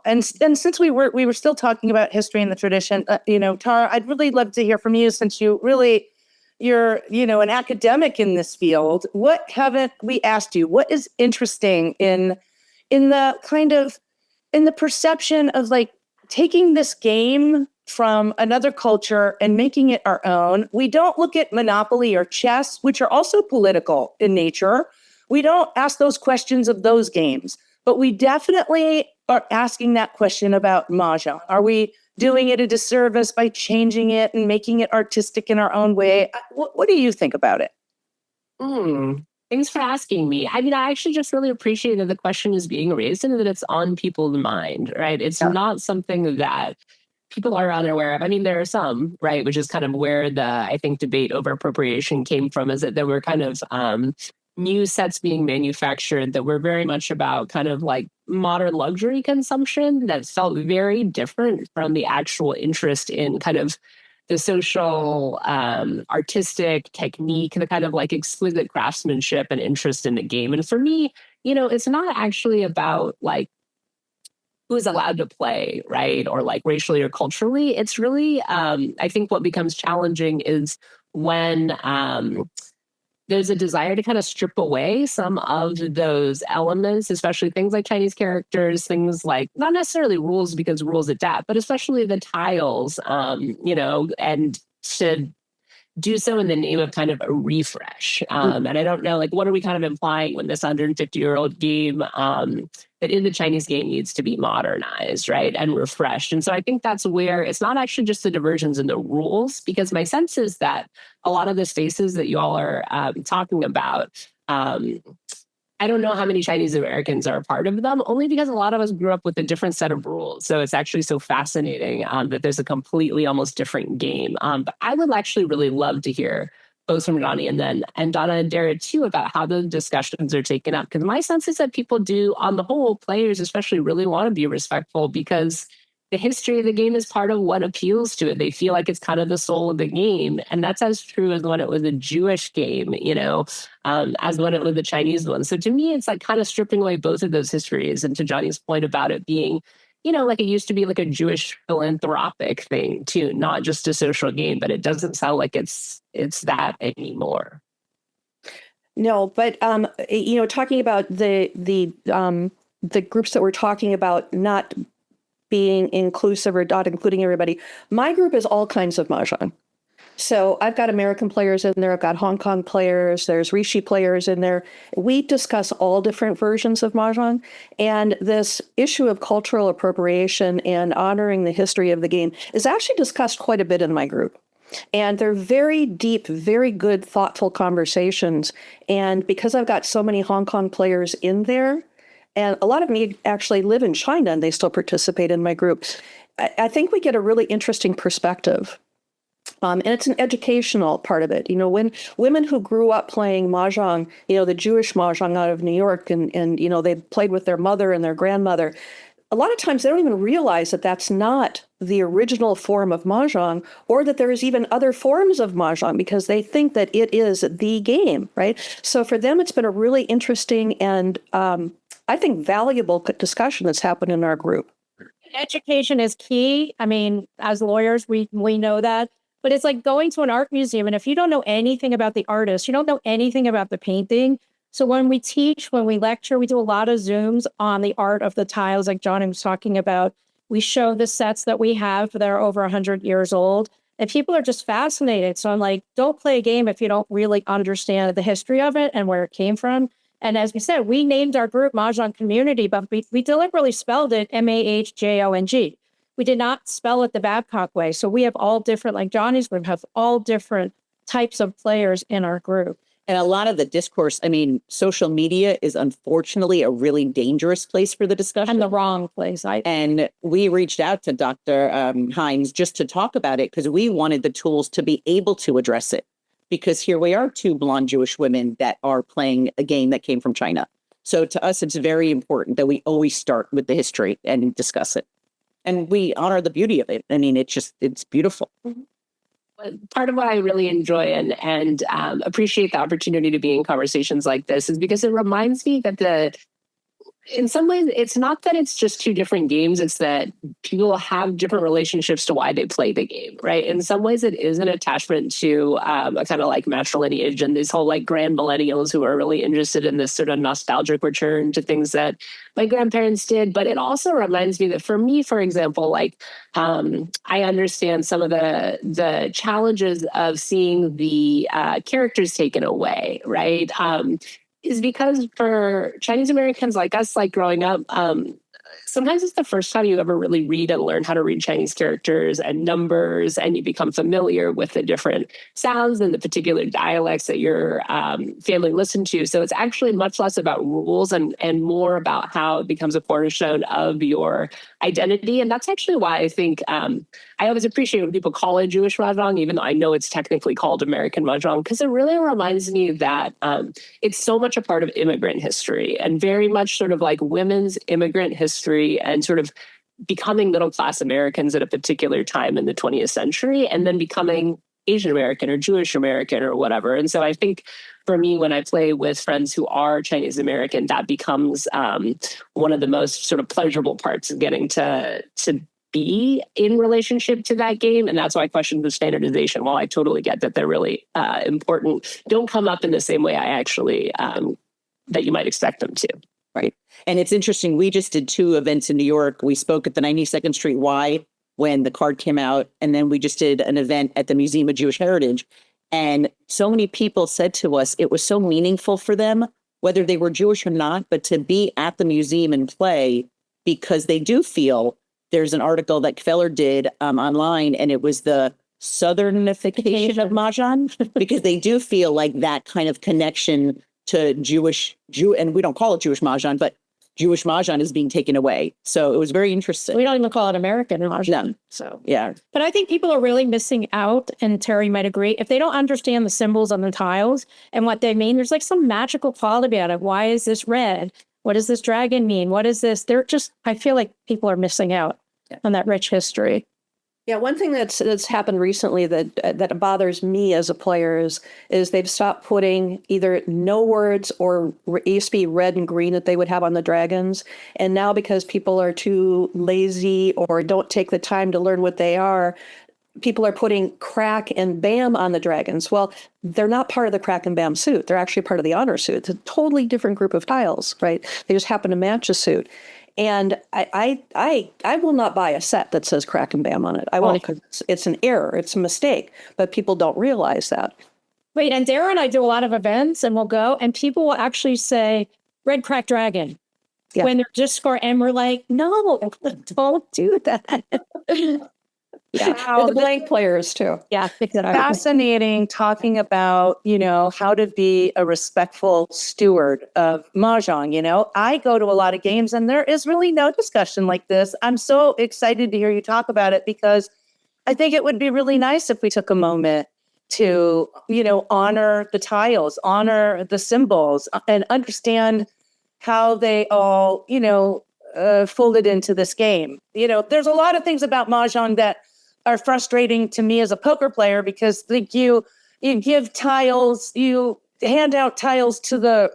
And since we were still talking about history and the tradition, Tara, I'd really love to hear from you since you're an academic in this field. What haven't we asked you? What is interesting in the perception of like taking this game from another culture and making it our own? We don't look at Monopoly or chess, which are also political in nature. We don't ask those questions of those games, but we definitely are asking that question about Mahjong. Are we doing it a disservice by changing it and making it artistic in our own way? What do you think about it? Thanks for asking me. I actually just really appreciate that the question is being raised and that it's on people's mind, right? It's not something that people are unaware of. There are some, right, which is kind of where I think, debate over appropriation came from, is that there were kind of new sets being manufactured that were very much about kind of like modern luxury consumption that felt very different from the actual interest in kind of the social, artistic technique, the kind of like exquisite craftsmanship and interest in the game. And for me, it's not actually about like who's allowed to play, right? Or like racially or culturally. It's really, I think what becomes challenging is when there's a desire to kind of strip away some of those elements, especially things like Chinese characters, things like not necessarily rules because rules adapt, but especially the tiles, and to do so in the name of kind of a refresh. And I don't know, like, what are we kind of implying when this 150-year-old game that in the Chinese game needs to be modernized, right, and refreshed? And so I think that's where it's not actually just the diversions in the rules, because my sense is that a lot of the spaces that you all are talking about, I don't know how many Chinese Americans are a part of them, only because a lot of us grew up with a different set of rules. So it's actually so fascinating that there's a completely almost different game. But I would actually really love to hear both from Johnny and Donna and Dara too about how the discussions are taken up. Because my sense is that people do, on the whole, players especially really want to be respectful, because the history of the game is part of what appeals to it. They feel like it's kind of the soul of the game. And that's as true as when it was a Jewish game, as when it was the Chinese one. So to me, it's like kind of stripping away both of those histories. And to Johnny's point about it being, like it used to be like a Jewish philanthropic thing too, not just a social game, but it doesn't sound like it's that anymore. No, but talking about the groups that we're talking about not being inclusive or not including everybody, my group is all kinds of Mahjong. So I've got American players in there, I've got Hong Kong players, there's Rishi players in there. We discuss all different versions of Mahjong, and this issue of cultural appropriation and honoring the history of the game is actually discussed quite a bit in my group. And they're very deep, very good, thoughtful conversations. And because I've got so many Hong Kong players in there, and a lot of me actually live in China and they still participate in my group, I think we get a really interesting perspective. And it's an educational part of it. When women who grew up playing Mahjong, the Jewish Mahjong out of New York, and they played with their mother and their grandmother, a lot of times they don't even realize that that's not the original form of Mahjong, or that there is even other forms of Mahjong, because they think that it is the game, right? So for them, it's been a really interesting and I think valuable discussion that's happened in our group. Education is key. I mean, as lawyers, we know that. But it's like going to an art museum, and if you don't know anything about the artist, you don't know anything about the painting. So when we teach, when we lecture, we do a lot of Zooms on the art of the tiles, like Johnny was talking about. We show the sets that we have that are over 100 years old, and people are just fascinated. So I'm like, don't play a game if you don't really understand the history of it and where it came from. And as we said, we named our group Mahjong Community, but we deliberately spelled it Mahjong. We did not spell it the Babcock way. So we have all different, like Johnny's group, have all different types of players in our group. And a lot of the discourse, social media is unfortunately a really dangerous place for the discussion. And the wrong place. And we reached out to Dr. Hines just to talk about it, because we wanted the tools to be able to address it. Because here we are, two blonde Jewish women that are playing a game that came from China. So to us, it's very important that we always start with the history and discuss it. And we honor the beauty of it. It's beautiful. Part of what I really enjoy and appreciate the opportunity to be in conversations like this is because it reminds me that in some ways, it's not that it's just two different games. It's that people have different relationships to why they play the game, right? In some ways, it is an attachment to a kind of like matrilineage and these whole like grand millennials who are really interested in this sort of nostalgic return to things that my grandparents did. But it also reminds me that for me, for example, like I understand some of the challenges of seeing the characters taken away, right? Is because for Chinese Americans like us, like growing up, sometimes it's the first time you ever really read and learn how to read Chinese characters and numbers, and you become familiar with the different sounds and the particular dialects that your family listened to. So it's actually much less about rules and more about how it becomes a cornerstone of your identity. And that's actually why I think I always appreciate when people call it Jewish Mahjong, even though I know it's technically called American Mahjong, because it really reminds me that it's so much a part of immigrant history and very much sort of like women's immigrant history and sort of becoming middle-class Americans at a particular time in the 20th century and then becoming Asian American or Jewish American or whatever. And so I think for me, when I play with friends who are Chinese American, that becomes one of the most sort of pleasurable parts of getting to be in relationship to that game. And that's why I question the standardization. While I totally get that they're really important, don't come up in the same way I actually that you might expect them to. Right. And it's interesting. We just did 2 events in New York. We spoke at the 92nd Street Y when the card came out. And then we just did an event at the Museum of Jewish Heritage. And so many people said to us, it was so meaningful for them, whether they were Jewish or not, but to be at the museum and play, because they do feel, there's an article that Kveller did online, and it was the Southernification of Mahjong, because they do feel like that kind of connection to and we don't call it Jewish Mahjong, but Jewish Mahjong is being taken away. So it was very interesting. We don't even call it American Mahjong. No. So, Yeah. but I think people are really missing out, and Terry might agree, if they don't understand the symbols on the tiles and what they mean. There's like some magical quality about it. Why is this red? What does this dragon mean? What is this? I feel like people are missing out on that rich history. Yeah, one thing that's happened recently that bothers me as a player is they've stopped putting either no words, or it used to be red and green that they would have on the dragons. And now, because people are too lazy or don't take the time to learn what they are, people are putting crack and bam on the dragons. Well, they're not part of the crack and bam suit. They're actually part of the honor suit. It's a totally different group of tiles, right? They just happen to match a suit. And I will not buy a set that says crack and bam on it. I won't, because it's an error. It's a mistake. But people don't realize that. Wait, and Dara and I do a lot of events, and we'll go, and people will actually say red crack dragon when they're just score, and we're like, no, don't do that. Yeah, the blank players too. Yeah, exactly. Fascinating talking about, how to be a respectful steward of Mahjong. I go to a lot of games and there is really no discussion like this. I'm so excited to hear you talk about it, because I think it would be really nice if we took a moment to, honor the tiles, honor the symbols, and understand how they all, folded into this game. There's a lot of things about Mahjong that are frustrating to me as a poker player, because you give tiles, you hand out tiles to the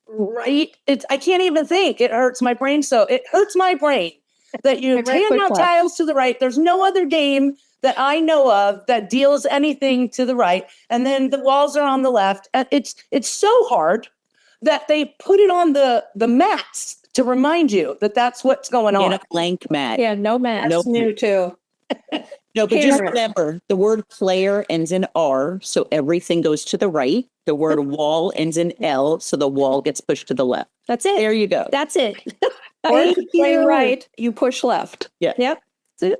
right. I can't even think. It hurts my brain. It hurts my brain that you hand out tiles to the right. There's no other game that I know of that deals anything to the right. And then the walls are on the left. And it's so hard that they put it on the mats to remind you that that's what's going on. In a blank mat. Yeah, no mat. That's new too. No, but just remember, the word player ends in R, so everything goes to the right. The word wall ends in L, so the wall gets pushed to the left. That's it. There you go. That's it. Or if you play right, you push left. Yeah. Yep.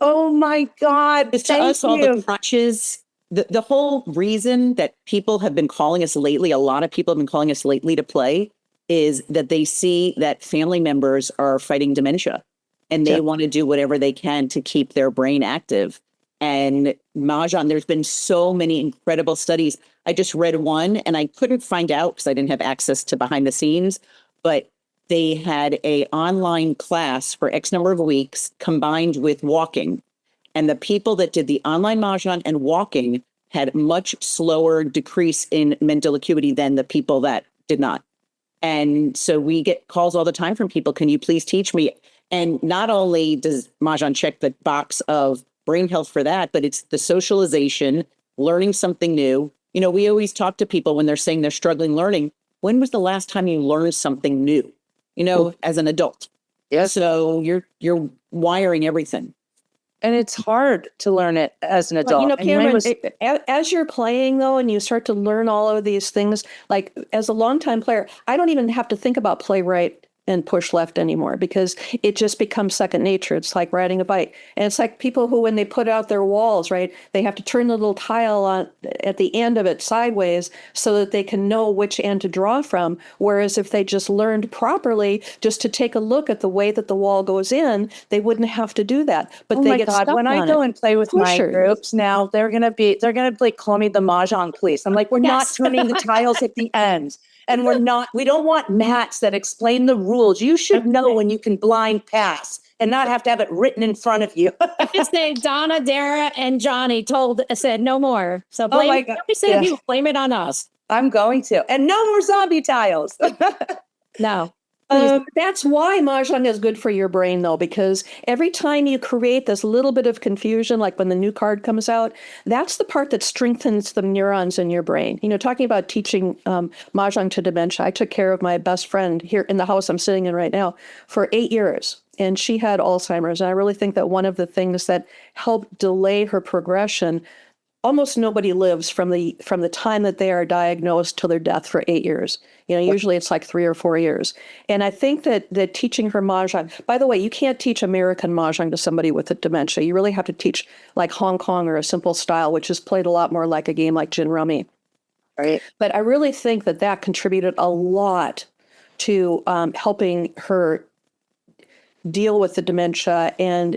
Oh my God. It's to us, all the crutches, the whole reason that people have been calling us lately, a lot of people have been calling us lately to play, is that they see that family members are fighting dementia, and they want to do whatever they can to keep their brain active. And Mahjong, there's been so many incredible studies. I just read one, and I couldn't find out because I didn't have access to behind the scenes, but they had a online class for X number of weeks combined with walking. And the people that did the online Mahjong and walking had much slower decrease in mental acuity than the people that did not. And so we get calls all the time from people, can you please teach me? And not only does Mahjong check the box of brain health for that, but it's the socialization, learning something new. We always talk to people when they're saying they're struggling learning. When was the last time you learned something new, as an adult? Yeah. So you're wiring everything. And it's hard to learn it as an adult. But, Cameron, as you're playing, though, and you start to learn all of these things, like as a longtime player, I don't even have to think about play right and push left anymore, because it just becomes second nature. It's like riding a bike. And it's like people who, when they put out their walls, right, they have to turn the little tile on at the end of it sideways so that they can know which end to draw from. Whereas if they just learned properly just to take a look at the way that the wall goes in, they wouldn't have to do that. But they get stuck when I go and play with my groups now, they're gonna call me the Mahjong police. I'm like, we're not turning the tiles at the end. And we don't want mats that explain the rules. You should know when you can blind pass and not have to have it written in front of you. Just say Donna, Dara, and Johnny said no more. So blame it on us. I'm going to. And no more zombie tiles. No. That's why Mahjong is good for your brain, though, because every time you create this little bit of confusion, like when the new card comes out, that's the part that strengthens the neurons in your brain. Talking about teaching Mahjong to dementia, I took care of my best friend here in the house I'm sitting in right now for 8 years, and she had Alzheimer's. And I really think that one of the things that helped delay her progression, almost nobody lives from the time that they are diagnosed till their death for 8 years. Usually it's like 3 or 4 years. And I think that teaching her Mahjong, by the way, you can't teach American Mahjong to somebody with a dementia. You really have to teach like Hong Kong or a simple style, which is played a lot more like a game like Gin Rummy. Right. But I really think that contributed a lot to helping her deal with the dementia and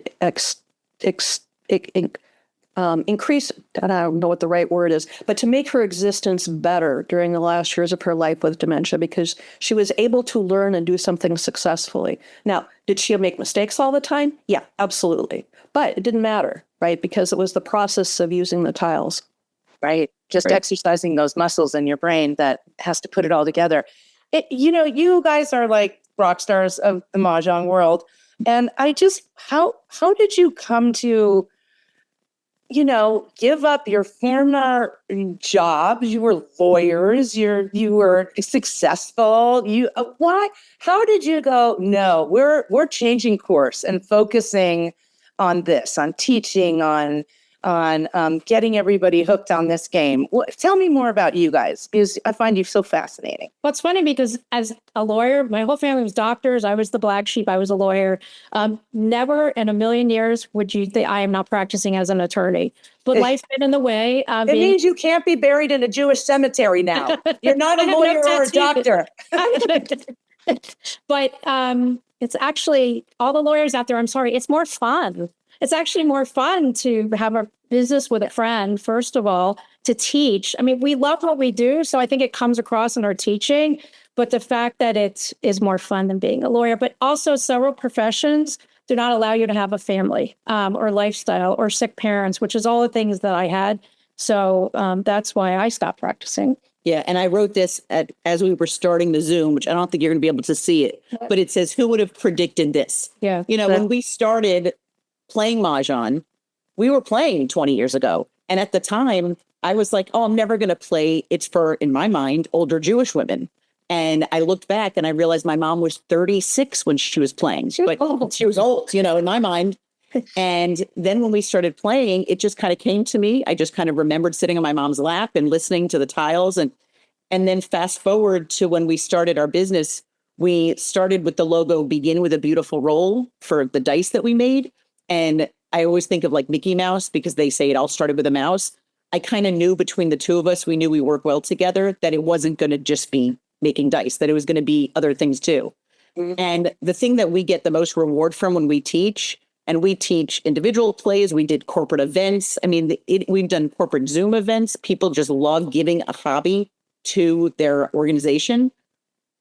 increase, I don't know what the right word is, but to make her existence better during the last years of her life with dementia, because she was able to learn and do something successfully. Now, did she make mistakes all the time? Yeah, absolutely. But it didn't matter, right? Because it was the process of using the tiles. Right. Just exercising those muscles in your brain that has to put it all together. You guys are like rock stars of the Mahjong world. And how did you come to, give up your former jobs? You were lawyers, you were successful. Why? How did you go, no, we're changing course and focusing on this, on teaching, on getting everybody hooked on this game? Tell me more about you guys, because I find you so fascinating. Well, it's funny because as a lawyer, my whole family was doctors. I was the black sheep. I was a lawyer. Never in a million years would you think I am not practicing as an attorney. But life got in the way. It means you can't be buried in a Jewish cemetery now. You're not a lawyer or a doctor. But it's actually, all the lawyers out there, I'm sorry, it's more fun. It's actually more fun to have a business with a friend, first of all, to teach. I mean, we love what we do, so I think it comes across in our teaching, but the fact that it is more fun than being a lawyer. But also several professions do not allow you to have a family or lifestyle or sick parents, which is all the things that I had. So that's why I stopped practicing. Yeah, and I wrote this as we were starting the Zoom, which I don't think you're going to be able to see it, but it says, who would have predicted this? Yeah. When we started playing Mahjong, we were playing 20 years ago. And at the time, I was like, oh, I'm never going to play. It's for, in my mind, older Jewish women. And I looked back and I realized my mom was 36 when she was playing. She was old, in my mind. And then when we started playing, it just kind of came to me. I just kind of remembered sitting on my mom's lap and listening to the tiles. And then fast forward to when we started our business, we started with the logo, begin with a beautiful roll, for the dice that we made. And I always think of like Mickey Mouse because they say it all started with a mouse. I kind of knew between the two of us, we knew we work well together, that it wasn't going to just be making dice, that it was going to be other things too. Mm-hmm. And the thing that we get the most reward from when we teach, and we teach individual plays, we did corporate events. I mean, we've done corporate Zoom events. People just love giving a hobby to their organization.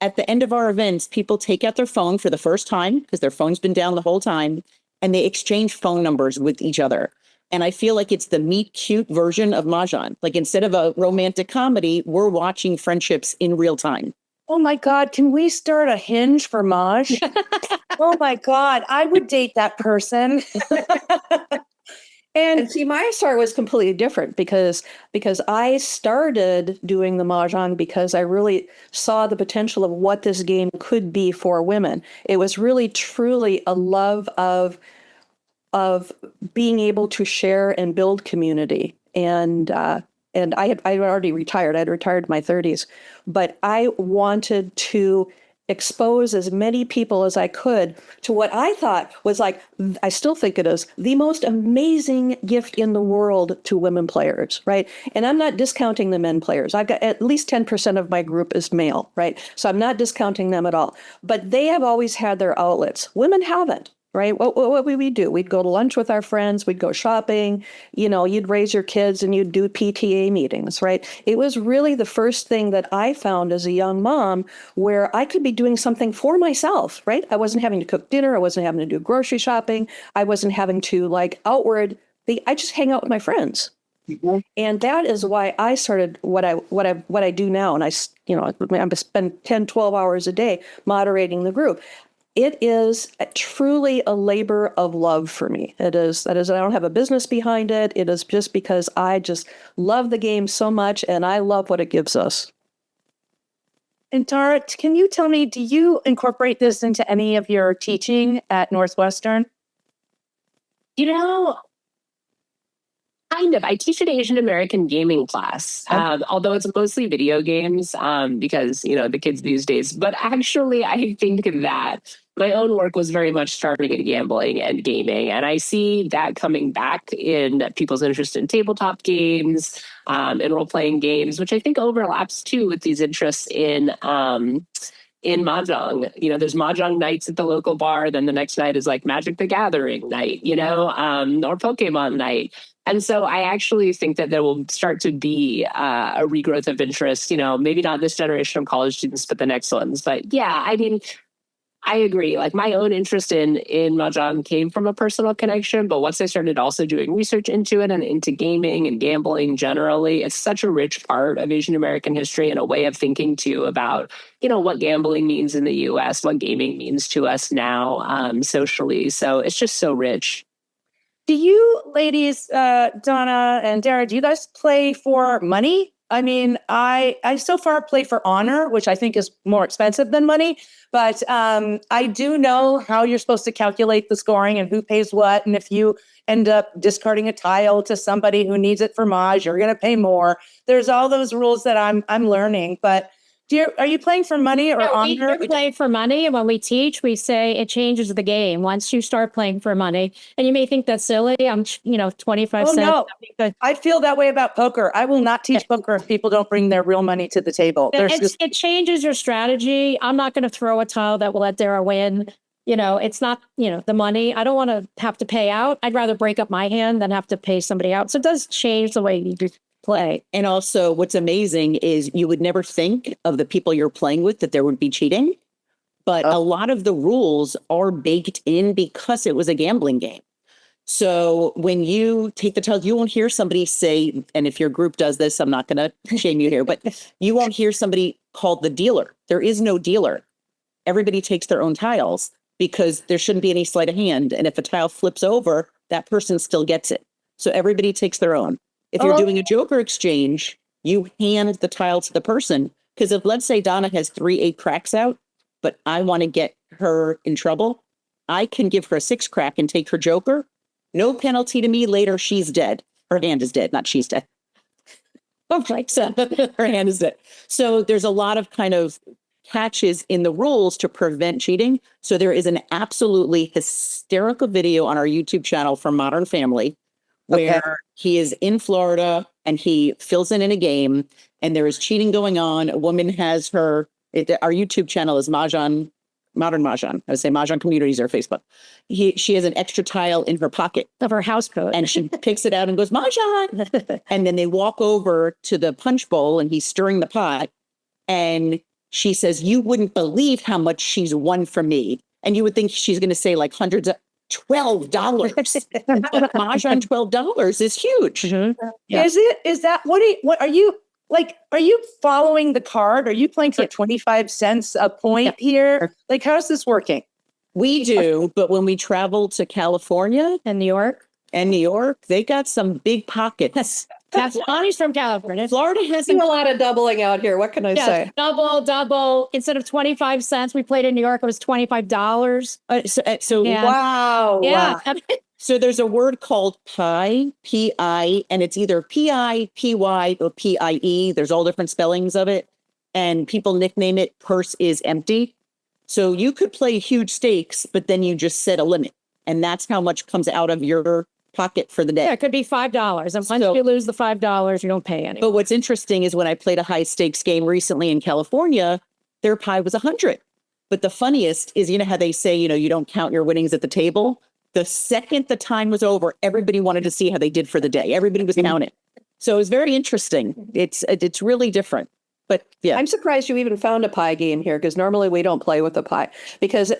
At the end of our events, people take out their phone for the first time because their phone's been down the whole time, and they exchange phone numbers with each other. And I feel like it's the meet cute version of Mahjong. Like instead of a romantic comedy, we're watching friendships in real time. Oh my God, can we start a Hinge for Maj? Oh my God, I would date that person. And see, my story was completely different because I started doing the Mahjong because I really saw the potential of what this game could be for women. It was really, truly a love of being able to share and build community. And I had already retired. I had retired in my 30s, but I wanted to expose as many people as I could to what I thought was, like, I still think it is the most amazing gift in the world to women players, right? And I'm not discounting the men players. I've got at least 10% of my group is male, right? So I'm not discounting them at all. But they have always had their outlets. Women haven't. Right? What would we do? We'd go to lunch with our friends. We'd go shopping. You'd raise your kids and you'd do PTA meetings, right? It was really the first thing that I found as a young mom where I could be doing something for myself, right? I wasn't having to cook dinner. I wasn't having to do grocery shopping. I wasn't having to I just hang out with my friends. And that is why I started what I do now. And I spend 10, 12 hours a day moderating the group. It is truly a labor of love for me. That is, I don't have a business behind it. It is just because I just love the game so much and I love what it gives us. And Tara, can you tell me, do you incorporate this into any of your teaching at Northwestern? You know, kind of. I teach an Asian American gaming class, although it's mostly video games because, the kids these days. But actually, I think that my own work was very much starting in gambling and gaming. And I see that coming back in people's interest in tabletop games, and role-playing games, which I think overlaps too with these interests in Mahjong. There's Mahjong nights at the local bar. Then the next night is like Magic the Gathering night, or Pokemon night. And so I actually think that there will start to be a regrowth of interest, maybe not this generation of college students, but the next ones. But yeah, I mean, I agree. Like my own interest in Mahjong came from a personal connection, but once I started also doing research into it and into gaming and gambling generally, it's such a rich part of Asian American history and a way of thinking too about, what gambling means in the US, what gaming means to us now socially. So it's just so rich. Do you ladies, Donna and Dara, do you guys play for money? I mean, I so far play for honor, which I think is more expensive than money. But I do know how you're supposed to calculate the scoring and who pays what. And if you end up discarding a tile to somebody who needs it for Maj, you're going to pay more. There's all those rules that I'm learning. But are you playing for money or honor? We play for money. And when we teach, we say it changes the game once you start playing for money. And you may think that's silly. I'm, 25 cents. No. I feel that way about poker. I will not teach poker if people don't bring their real money to the table. It changes your strategy. I'm not going to throw a tile that will let Dara win. It's not, the money. I don't want to have to pay out. I'd rather break up my hand than have to pay somebody out. So it does change the way you play. And also what's amazing is you would never think of the people you're playing with that there would be cheating. But a lot of the rules are baked in because it was a gambling game. So when you take the tiles, you won't hear somebody say, and if your group does this, I'm not going to shame you here, but you won't hear somebody called the dealer. There is no dealer. Everybody takes their own tiles because there shouldn't be any sleight of hand. And if a tile flips over, that person still gets it. So everybody takes their own. If you're doing a joker exchange, you hand the tile to the person. Because if, let's say, Donna has 3 8 cracks out, but I want to get her in trouble, I can give her a 6 crack and take her joker. No penalty to me. Later, she's dead. Her hand is dead, not she's dead. Her hand is dead. So there's a lot of kind of catches in the rules to prevent cheating. So there is an absolutely hysterical video on our YouTube channel from Modern Family where he is in Florida and he fills in a game and there is cheating going on. A woman has our YouTube channel is Mahjong, Modern Mahjong. I would say Mahjong Communities or Facebook. She has an extra tile in her pocket Of her house coat. and she picks it out and goes, Mahjong. And then they walk over to the punch bowl and he's stirring the pot. And she says, you wouldn't believe how much she's won from me. And you would think she's going to say like hundreds of $12. Mahjong $12 is huge. Mm-hmm. Yeah. Is that, are you following the card? Are you playing for 25 cents a point here? Like, how's this working? We do, but when we travel to California In New York. and New York, they got some big pockets. That's Bonnie's from California. Florida There's hasn't. a lot of doubling out here. What can I say? Double. Instead of 25 cents, we played in New York. It was $25. So Yeah. Wow. Yeah. So there's a word called pi, P-I, and it's either P-I, P-Y, or P-I-E. There's all different spellings of it. And people nickname it purse is empty. So you could play huge stakes, but then you just set a limit. And that's how much comes out of your pocket for the day. Yeah, it could be $5. And once So- you lose the $5, you don't pay any. But what's interesting is when I played a high stakes game recently in California, their pie was 100. But the funniest is, you know how they say, you don't count your winnings at the table. The second the time was over, everybody wanted to see how they did for the day. Everybody was counting. So it was very interesting. It's really different. But yeah, I'm surprised you even found a pie game here because normally we don't play with a pie because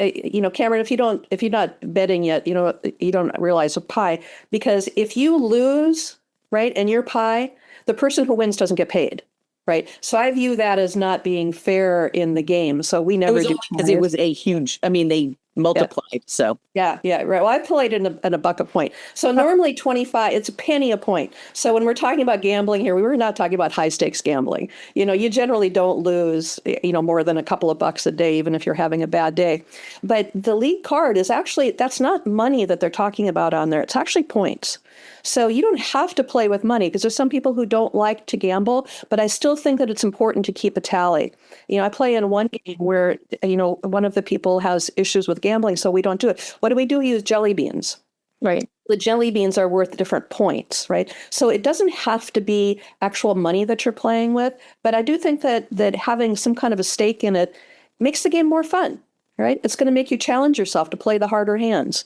Cameron, if you're not betting yet, you don't realize a pie because if you lose, right, and your pie, the person who wins doesn't get paid, right? So I view that as not being fair in the game. So we It never was do because it was a huge, I mean, they multiplied. So yeah, right. Well, I played in a buck a point. So normally 25, it's a penny a point. So when we're talking about gambling here, we were not talking about high stakes gambling. You generally don't lose, more than a couple of bucks a day, even if you're having a bad day. But the lead card is actually, that's not money that they're talking about on there. It's actually points. So you don't have to play with money because there's some people who don't like to gamble, but I still think that it's important to keep a tally. I play in one game where, one of the people has issues with gambling, so we don't do it. What do? We use jelly beans. Right. The jelly beans are worth different points, right? So it doesn't have to be actual money that you're playing with, but I do think that having some kind of a stake in it makes the game more fun, right? It's going to make you challenge yourself to play the harder hands.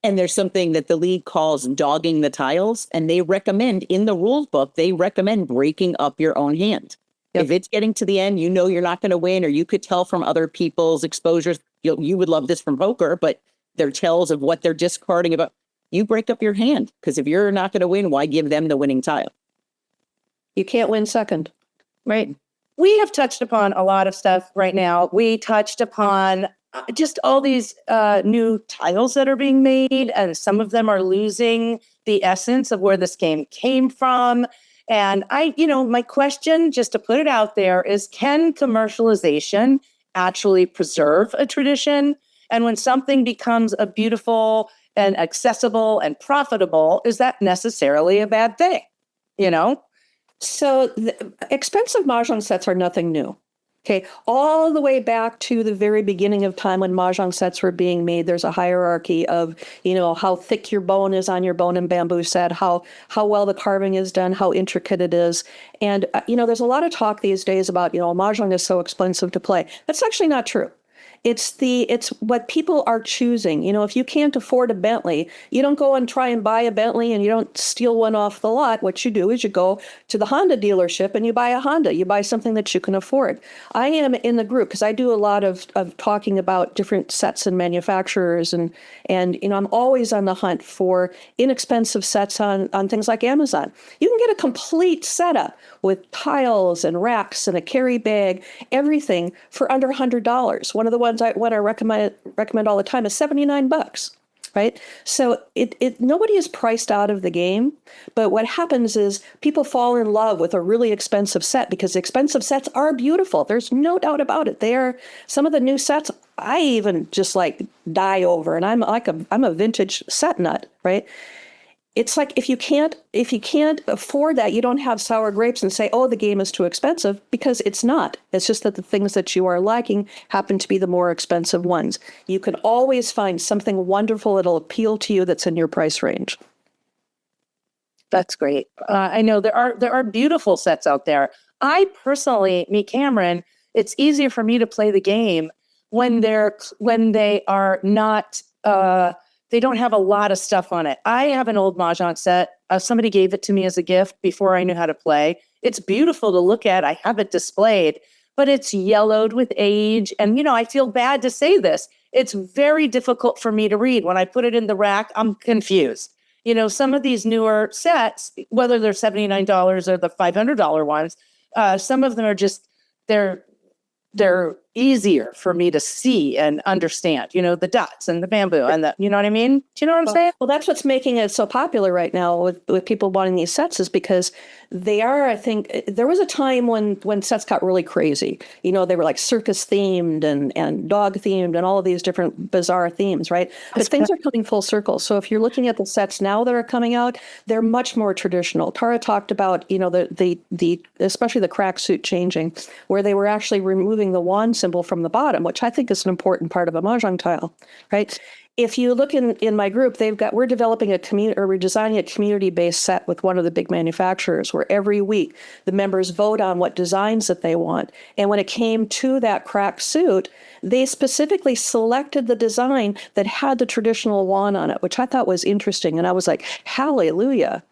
and there's something that the league calls dogging the tiles, and they recommend in the rules book, they recommend breaking up your own hand. Yep. If it's getting to the end, you're not going to win, or you could tell from other people's exposures, you would love this from poker, but they're tells of what they're discarding about. You break up your hand, because if you're not going to win, why give them the winning tile? You can't win second. Right. We have touched upon a lot of stuff right now. We touched upon just all these new tiles that are being made, and some of them are losing the essence of where this game came from. And my question, just to put it out there, is can commercialization actually preserve a tradition? And when something becomes a beautiful and accessible and profitable, is that necessarily a bad thing? So the expensive Mahjong sets are nothing new. Okay, all the way back to the very beginning of time when Mahjong sets were being made, there's a hierarchy of, how thick your bone is on your bone and bamboo set, how well the carving is done, how intricate it is. And, there's a lot of talk these days about, Mahjong is so expensive to play. That's actually not true. It's what people are choosing. If you can't afford a Bentley, you don't go and try and buy a Bentley and you don't steal one off the lot. What you do is you go to the Honda dealership and you buy a Honda. You buy something that you can afford. I am in the group because I do a lot of talking about different sets and manufacturers, and I'm always on the hunt for inexpensive sets on things like Amazon. You can get a complete setup with tiles and racks and a carry bag, everything for under $100. One of the ones I recommend all the time is $79, right? So nobody is priced out of the game, but what happens is people fall in love with a really expensive set because the expensive sets are beautiful. There's no doubt about it. They are some of the new sets I even just die over, and I'm a vintage set nut, right? It's like if you can't afford that, you don't have sour grapes and say, oh, the game is too expensive, because it's not. It's just that the things that you are liking happen to be the more expensive ones. You can always find something wonderful that'll appeal to you that's in your price range. That's great. I know there are beautiful sets out there. I personally, me, Cameron, it's easier for me to play the game when they are not. They don't have a lot of stuff on it. I have an old Mahjong set. Somebody gave it to me as a gift before I knew how to play. It's beautiful to look at. I have it displayed, but it's yellowed with age. And, I feel bad to say this. It's very difficult for me to read. When I put it in the rack, I'm confused. Some of these newer sets, whether they're $79 or the $500 ones, some of them are just, they're easier for me to see and understand, the dots and the bamboo and you know what I mean? Do you know what I'm saying? Well, that's what's making it so popular right now with people wanting these sets, is because they are, I think, there was a time when sets got really crazy. They were like circus themed and dog themed and all of these different bizarre themes, right? But things are coming full circle. So if you're looking at the sets now that are coming out, they're much more traditional. Tara talked about, the especially the crack suit changing, where they were actually removing the wand symbol from the bottom, which I think is an important part of a Mahjong tile, right? If you look in my group, we're developing we're designing a community-based set with one of the big manufacturers, where every week the members vote on what designs that they want. And when it came to that cracked suit, they specifically selected the design that had the traditional wand on it, which I thought was interesting. And I was like, hallelujah.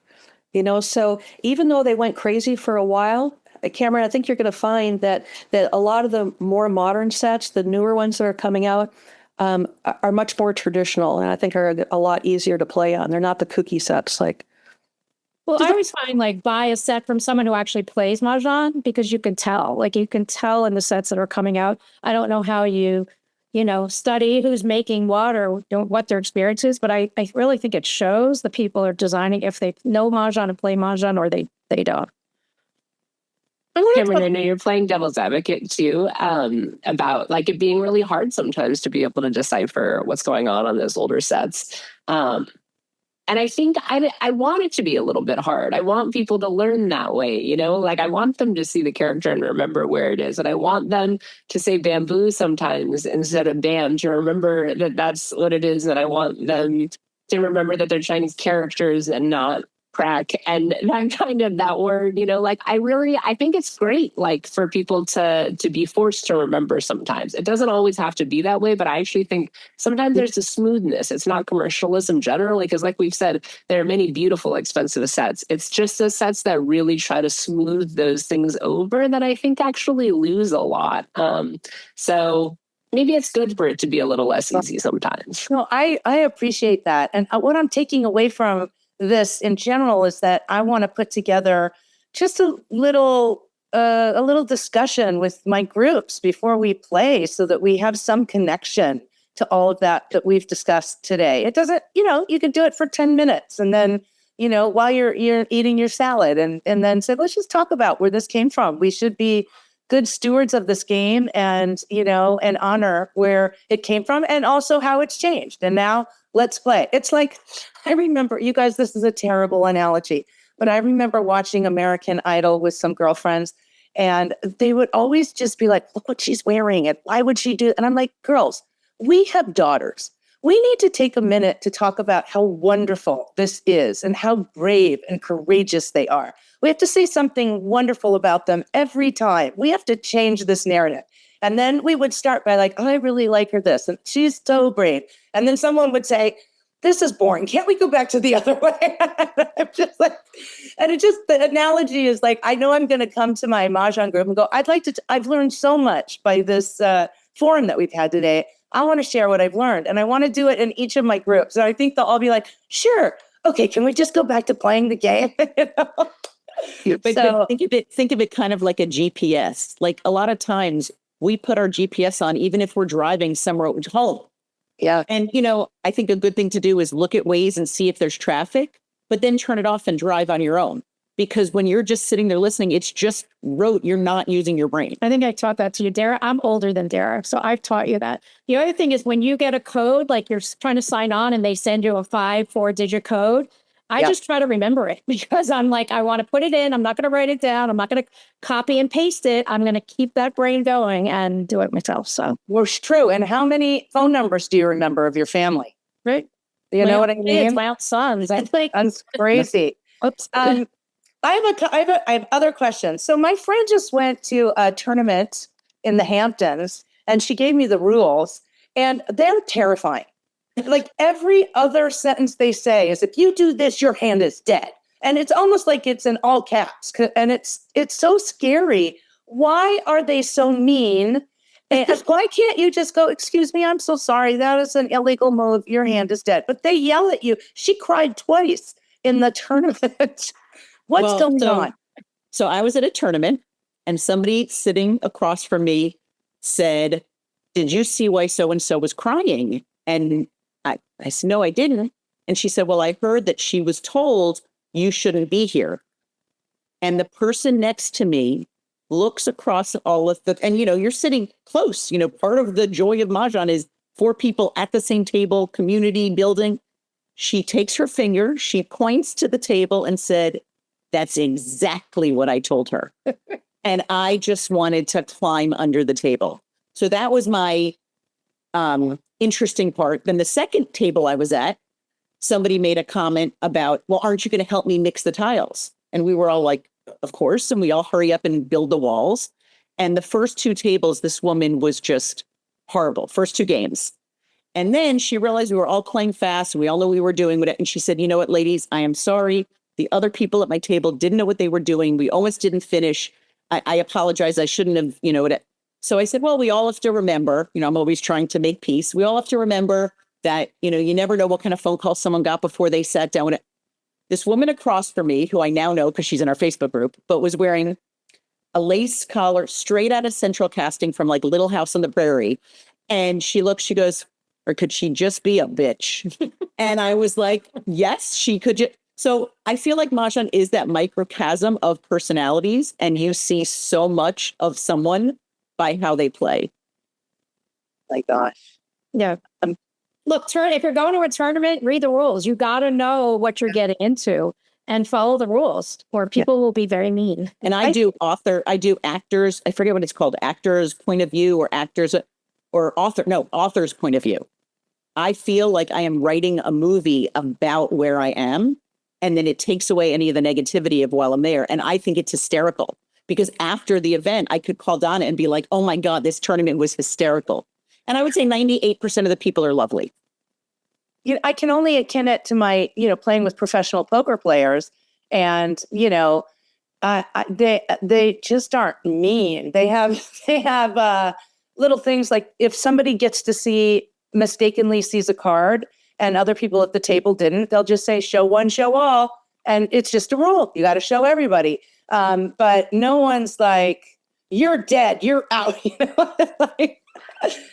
So even though they went crazy for a while, Cameron, I think you're going to find that a lot of the more modern sets, the newer ones that are coming out, are much more traditional, and I think are a lot easier to play on. They're not the kooky sets like. Well, I always find like buy a set from someone who actually plays Mahjong because you can tell, like you can tell in the sets that are coming out. I don't know how you study who's making what or what their experience is, but I really think it shows the people are designing if they know Mahjong and play Mahjong or they don't. Cameron, I know you're playing devil's advocate too, about like it being really hard sometimes to be able to decipher what's going on those older sets. And I think I want it to be a little bit hard. I want people to learn that way, like I want them to see the character and remember where it is. And I want them to say bamboo sometimes instead of bam, to remember that that's what it is. And I want them to remember that they're Chinese characters and not crack, and that word, like I think it's great, like for people to be forced to remember sometimes. It doesn't always have to be that way, but I actually think sometimes there's a smoothness. It's not commercialism generally, because like we've said, there are many beautiful, expensive sets. It's just the sets that really try to smooth those things over that I think actually lose a lot. So maybe it's good for it to be a little less easy sometimes. No, I appreciate that. And what I'm taking away from this in general is that I want to put together just a little discussion with my groups before we play so that we have some connection to all of that we've discussed today. It doesn't, you can do it for 10 minutes and then, while you're eating your salad and then say, let's just talk about where this came from. We should be good stewards of this game and, and honor where it came from and also how it's changed. And now let's play. It's like, I remember, you guys, this is a terrible analogy, but I remember watching American Idol with some girlfriends and they would always just be like, look what she's wearing and why would she do it? And I'm like, girls, we have daughters. We need to take a minute to talk about how wonderful this is and how brave and courageous they are. We have to say something wonderful about them every time. We have to change this narrative. And then we would start by like, oh, I really like her this, and she's so brave. And then someone would say, this is boring. Can't we go back to the other way? I'm just like, and the analogy is like, I know I'm going to come to my Mahjong group and go, I've learned so much by this forum that we've had today. I want to share what I've learned. And I want to do it in each of my groups. And I think they'll all be like, sure. Okay, can we just go back to playing the game? But think of it kind of like a GPS. Like a lot of times we put our GPS on, even if we're driving somewhere home. Yeah. And, I think a good thing to do is look at Waze and see if there's traffic, but then turn it off and drive on your own. Because when you're just sitting there listening, it's just rote. You're not using your brain. I think I taught that to you, Dara. I'm older than Dara, so I've taught you that. The other thing is when you get a code, like you're trying to sign on and they send you a 4-digit code, I just try to remember it because I'm like, I want to put it in. I'm not going to write it down. I'm not going to copy and paste it. I'm going to keep that brain going and do it myself. So, well, it's true. And how many phone numbers do you remember of your family? right. Do you know what I mean? It's my own sons. I think. That's crazy. Oops. I have other questions. So my friend just went to a tournament in the Hamptons and she gave me the rules and they're terrifying. Like every other sentence they say is, if you do this, your hand is dead. And it's almost like it's in all caps. And it's so scary. Why are they so mean? And why can't you just go, excuse me, I'm so sorry. That is an illegal move. Your hand is dead. But they yell at you. She cried twice in the tournament. What's going on? So I was at a tournament and somebody sitting across from me said, did you see why so-and-so was crying? And I said, no, I didn't. And she said, well, I heard that she was told you shouldn't be here. And the person next to me looks across all of and you're sitting close. Part of the joy of Mahjong is 4 people at the same table, community building. She takes her finger, she points to the table and said, that's exactly what I told her. And I just wanted to climb under the table. So that was my interesting part. Then the second table I was at, somebody made a comment about, well, aren't you going to help me mix the tiles? And we were all like, of course. And we all hurry up and build the walls. And the first 2 tables, this woman was just horrible. First 2 games. And then she realized we were all playing fast and we all knew we were doing it. And she said, you know what, ladies, I am sorry. The other people at my table didn't know what they were doing. We almost didn't finish. I apologize. I shouldn't have, So I said, well, we all have to remember, I'm always trying to make peace. We all have to remember that, you never know what kind of phone call someone got before they sat down. this woman across from me, who I now know because she's in our Facebook group, but was wearing a lace collar straight out of central casting from like Little House on the Prairie. And she goes, or could she just be a bitch? And I was like, yes, she could. So I feel like Mahjong is that microcosm of personalities, and you see so much of someone by how they play. My gosh. Yeah. Look, if you're going to a tournament, read the rules. You got to know what you're getting into and follow the rules, or people will be very mean. And I do actors. I forget what it's called, actors' point of view, or author's point of view. I feel like I am writing a movie about where I am, and then it takes away any of the negativity of while I'm there. And I think it's hysterical because after the event, I could call Donna and be like, oh my God, this tournament was hysterical. And I would say 98% of the people are lovely. I can only akin it to my, playing with professional poker players, and they just aren't mean. They have little things like if somebody mistakenly sees a card and other people at the table didn't, they'll just say show one, show all, and it's just a rule. You got to show everybody. But no one's like, you're dead, you're out.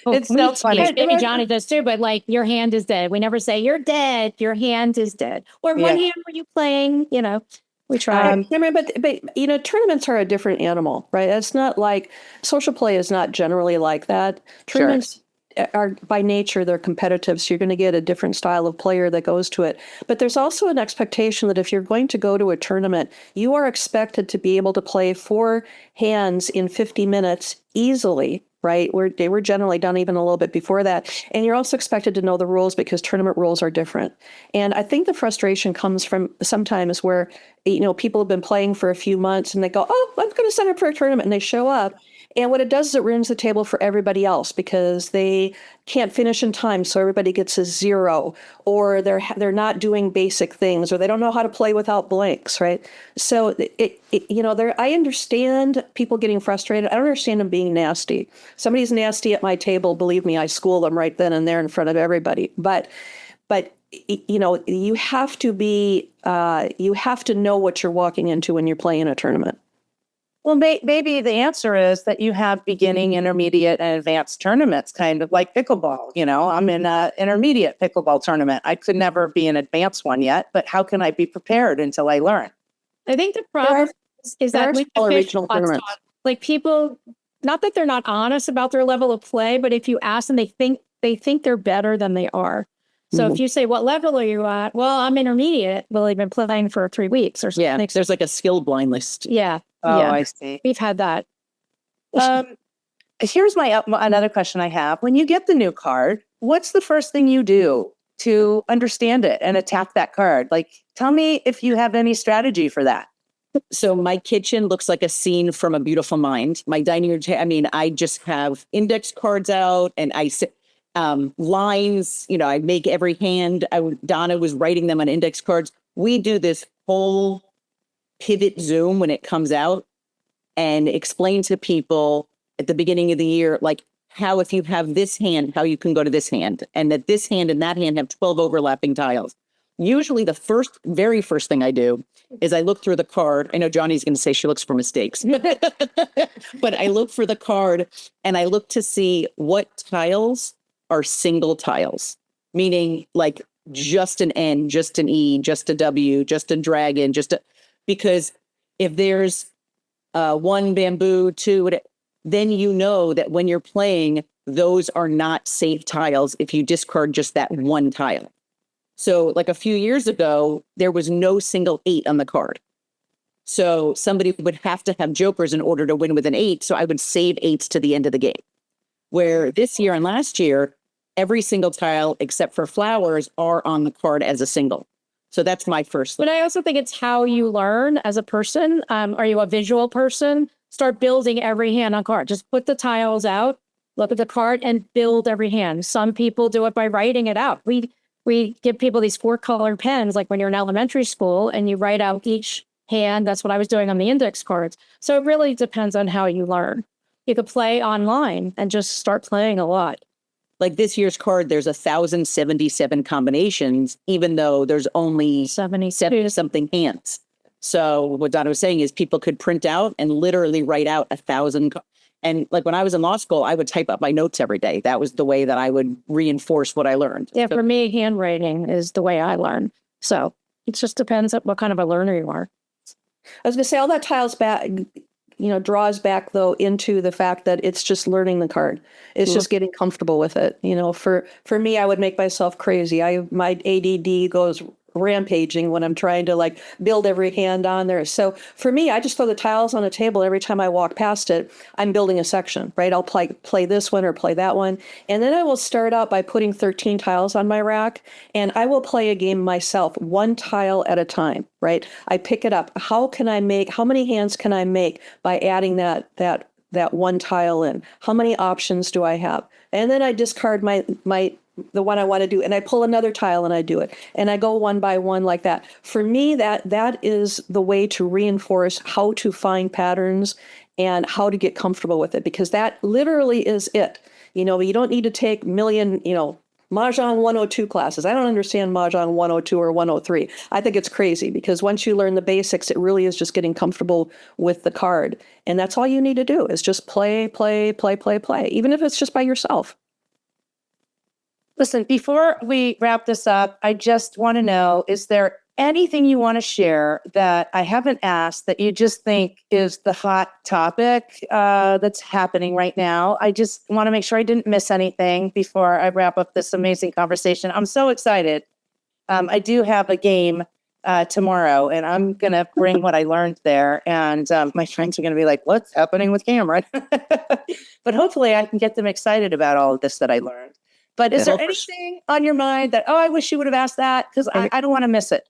It's so funny. Maybe Johnny does too, but like your hand is dead. We never say you're dead. Your hand is dead. Or what hand were you playing? We try. But tournaments are a different animal, right? It's not like social play is not generally like that. Tournaments are by nature, they're competitive. So you're going to get a different style of player that goes to it. But there's also an expectation that if you're going to go to a tournament, you are expected to be able to play 4 hands in 50 minutes easily. Right? They were generally done even a little bit before that. And you're also expected to know the rules because tournament rules are different. And I think the frustration comes from sometimes where, people have been playing for a few months and they go, oh, I'm going to sign up for a tournament. And they show up. And what it does is it ruins the table for everybody else because they can't finish in time. So everybody gets a 0, or they're not doing basic things, or they don't know how to play without blanks. Right. So I understand people getting frustrated. I don't understand them being nasty. Somebody's nasty at my table. Believe me, I school them right then and there in front of everybody. But you have to know what you're walking into when you're playing a tournament. Well, maybe the answer is that you have beginning, intermediate, and advanced tournaments, kind of like pickleball. I'm in an intermediate pickleball tournament. I could never be an advanced one yet, but how can I be prepared until I learn? I think the problem is that with the regional tournaments, like people, not that they're not honest about their level of play, but if you ask them, they think they're better than they are. So if you say, what level are you at? Well, I'm intermediate. Well, I've been playing for 3 weeks or something. Yeah, there's like a skill blind list. Yeah. Oh, I see. We've had that. Here's another question I have. When you get the new card, what's the first thing you do to understand it and attack that card? Like, tell me if you have any strategy for that. So my kitchen looks like a scene from A Beautiful Mind. My dining room, I just have index cards out and I sit. Lines, I make every hand. Donna was writing them on index cards. We do this whole pivot Zoom when it comes out and explain to people at the beginning of the year, like how if you have this hand, how you can go to this hand, and that this hand and that hand have 12 overlapping tiles. Usually the very first thing I do is I look through the card. I know Johnny's going to say she looks for mistakes, but I look for the card and I look to see what tiles are single tiles, meaning like just an N, just an E, just a W, just a dragon, because if there's 1 bamboo, 2, then you know that when you're playing, those are not safe tiles if you discard just that one tile. So like a few years ago, there was no single 8 on the card. So somebody would have to have jokers in order to win with an 8. So I would save 8s to the end of the game. Where this year and last year, every single tile except for flowers are on the card as a single. So that's my first. But I also think it's how you learn as a person. Are you a visual person? Start building every hand on card. Just put the tiles out, look at the card, and build every hand. Some people do it by writing it out. We give people these 4-color pens, like when you're in elementary school, and you write out each hand. That's what I was doing on the index cards. So it really depends on how you learn. You could play online and just start playing a lot. like this year's card, there's 1,077 combinations, even though there's only 70 something hands. So what Donna was saying is people could print out and literally write out 1,000. And like when I was in law school, I would type up my notes every day. That was the way that I would reinforce what I learned. Yeah, So- for me, handwriting is the way I learn. So it just depends on what kind of a learner you are. I was going to say all that tiles back, draws back though into the fact that it's just learning the card. It's just getting comfortable with it. For me, I would make myself crazy. My ADD goes rampaging when I'm trying to like build every hand on there. So for me, I just throw the tiles on the table every time I walk past it. I'm building a section, right? I'll play this one or play that one. And then I will start out by putting 13 tiles on my rack, and I will play a game myself, one tile at a time, right? I pick it up. How many hands can I make by adding that one tile in? How many options do I have? And then I discard the one I want to do, and I pull another tile and I do it, and I go one by one like that. For me, that is the way to reinforce how to find patterns and how to get comfortable with it, because that literally is it. You don't need to take Mahjong 102 classes. I don't understand Mahjong 102 or 103. I think it's crazy, because once you learn the basics, it really is just getting comfortable with the card. And that's all you need to do is just play, even if it's just by yourself. Listen, before we wrap this up, I just want to know, is there anything you want to share that I haven't asked that you just think is the hot topic that's happening right now? I just want to make sure I didn't miss anything before I wrap up this amazing conversation. I'm so excited. I do have a game tomorrow, and I'm going to bring what I learned there. And my friends are going to be like, what's happening with Cameron? But hopefully I can get them excited about all of this that I learned. But is there anything on your mind that, I wish you would have asked that? Because I don't want to miss it.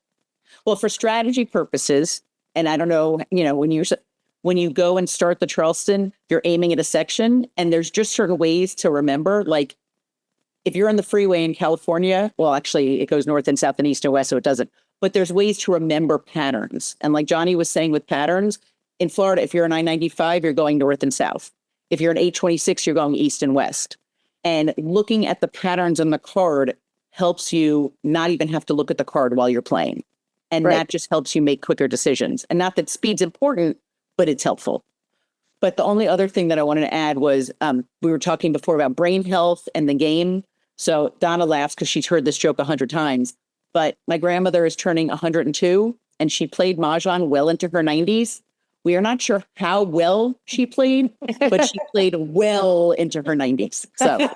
Well, for strategy purposes, and I don't know, when you go and start the Charleston, you're aiming at a section, and there's just certain ways to remember. Like if you're on the freeway in California, well, actually it goes north and south and east and west, so it doesn't. But there's ways to remember patterns. And like Johnny was saying with patterns, in Florida, if you're on I-95, you're going north and south. If you're an 826, you're going east and west. And looking at the patterns on the card helps you not even have to look at the card while you're playing. And that just helps you make quicker decisions. And not that speed's important, but it's helpful. But the only other thing that I wanted to add was we were talking before about brain health and the game. So Donna laughs because she's heard this joke 100 times. But my grandmother is turning 102, and she played Mahjong well into her 90s. We are not sure how well she played, but she played well into her 90s. So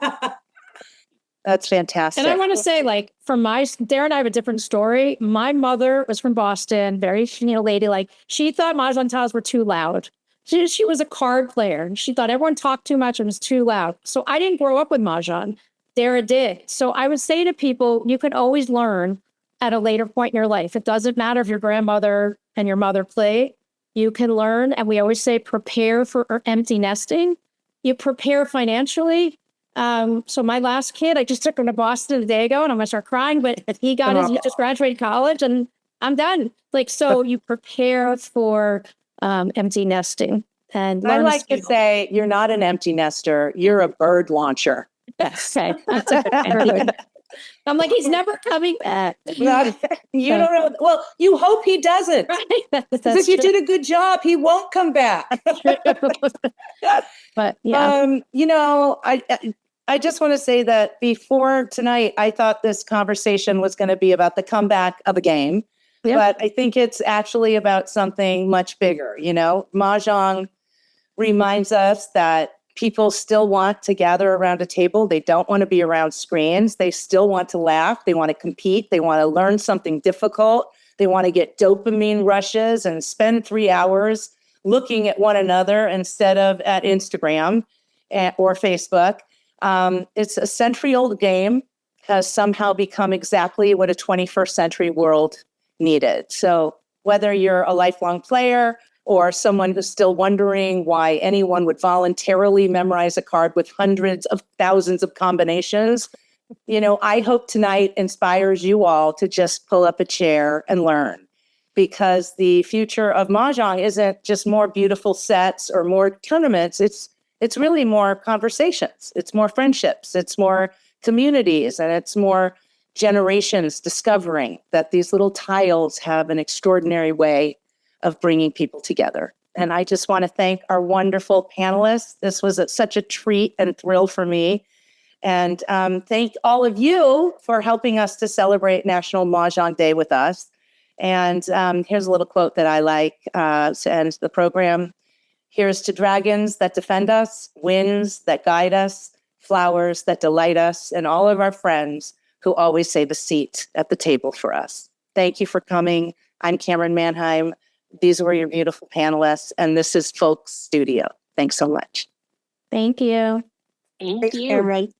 That's fantastic. And I want to say, like, Dara and I have a different story. My mother was from Boston, very, ladylike. She thought Mahjong tiles were too loud. She was a card player, and she thought everyone talked too much and was too loud. So I didn't grow up with Mahjong. Dara did. So I would say to people, you can always learn at a later point in your life. It doesn't matter if your grandmother and your mother play. You can learn, and we always say prepare for empty nesting. You prepare financially. So my last kid, I just took him to Boston a day ago, and I'm going to start crying, but he just graduated college, and I'm done. So you prepare for empty nesting. And I like to say you're not an empty nester. You're a bird launcher. Yes. Okay. That's a good one. I'm like, he's never coming back. You don't know. Well, you hope he doesn't. Right. Because if you did a good job, he won't come back. But yeah. I just want to say that before tonight, I thought this conversation was going to be about the comeback of a game. Yeah. But I think it's actually about something much bigger. Mahjong reminds us that people still want to gather around a table. They don't want to be around screens. They still want to laugh. They want to compete. They want to learn something difficult. They want to get dopamine rushes and spend 3 hours looking at one another instead of at Instagram or Facebook. It's a century-old game, has somehow become exactly what a 21st century world needed. So whether you're a lifelong player or someone who's still wondering why anyone would voluntarily memorize a card with hundreds of thousands of combinations, I hope tonight inspires you all to just pull up a chair and learn, because the future of Mahjong isn't just more beautiful sets or more tournaments. It's It's really more conversations. It's more friendships. It's more communities, and it's more generations discovering that these little tiles have an extraordinary way of bringing people together. And I just want to thank our wonderful panelists. This was such a treat and thrill for me. And thank all of you for helping us to celebrate National Mahjong Day with us. And here's a little quote that I like to end the program. Here's to dragons that defend us, winds that guide us, flowers that delight us, and all of our friends who always save a seat at the table for us. Thank you for coming. I'm Cameron Manheim. These were your beautiful panelists, and this is FOLCS Studio. Thanks so much. Thank you. Thank you. Cameron.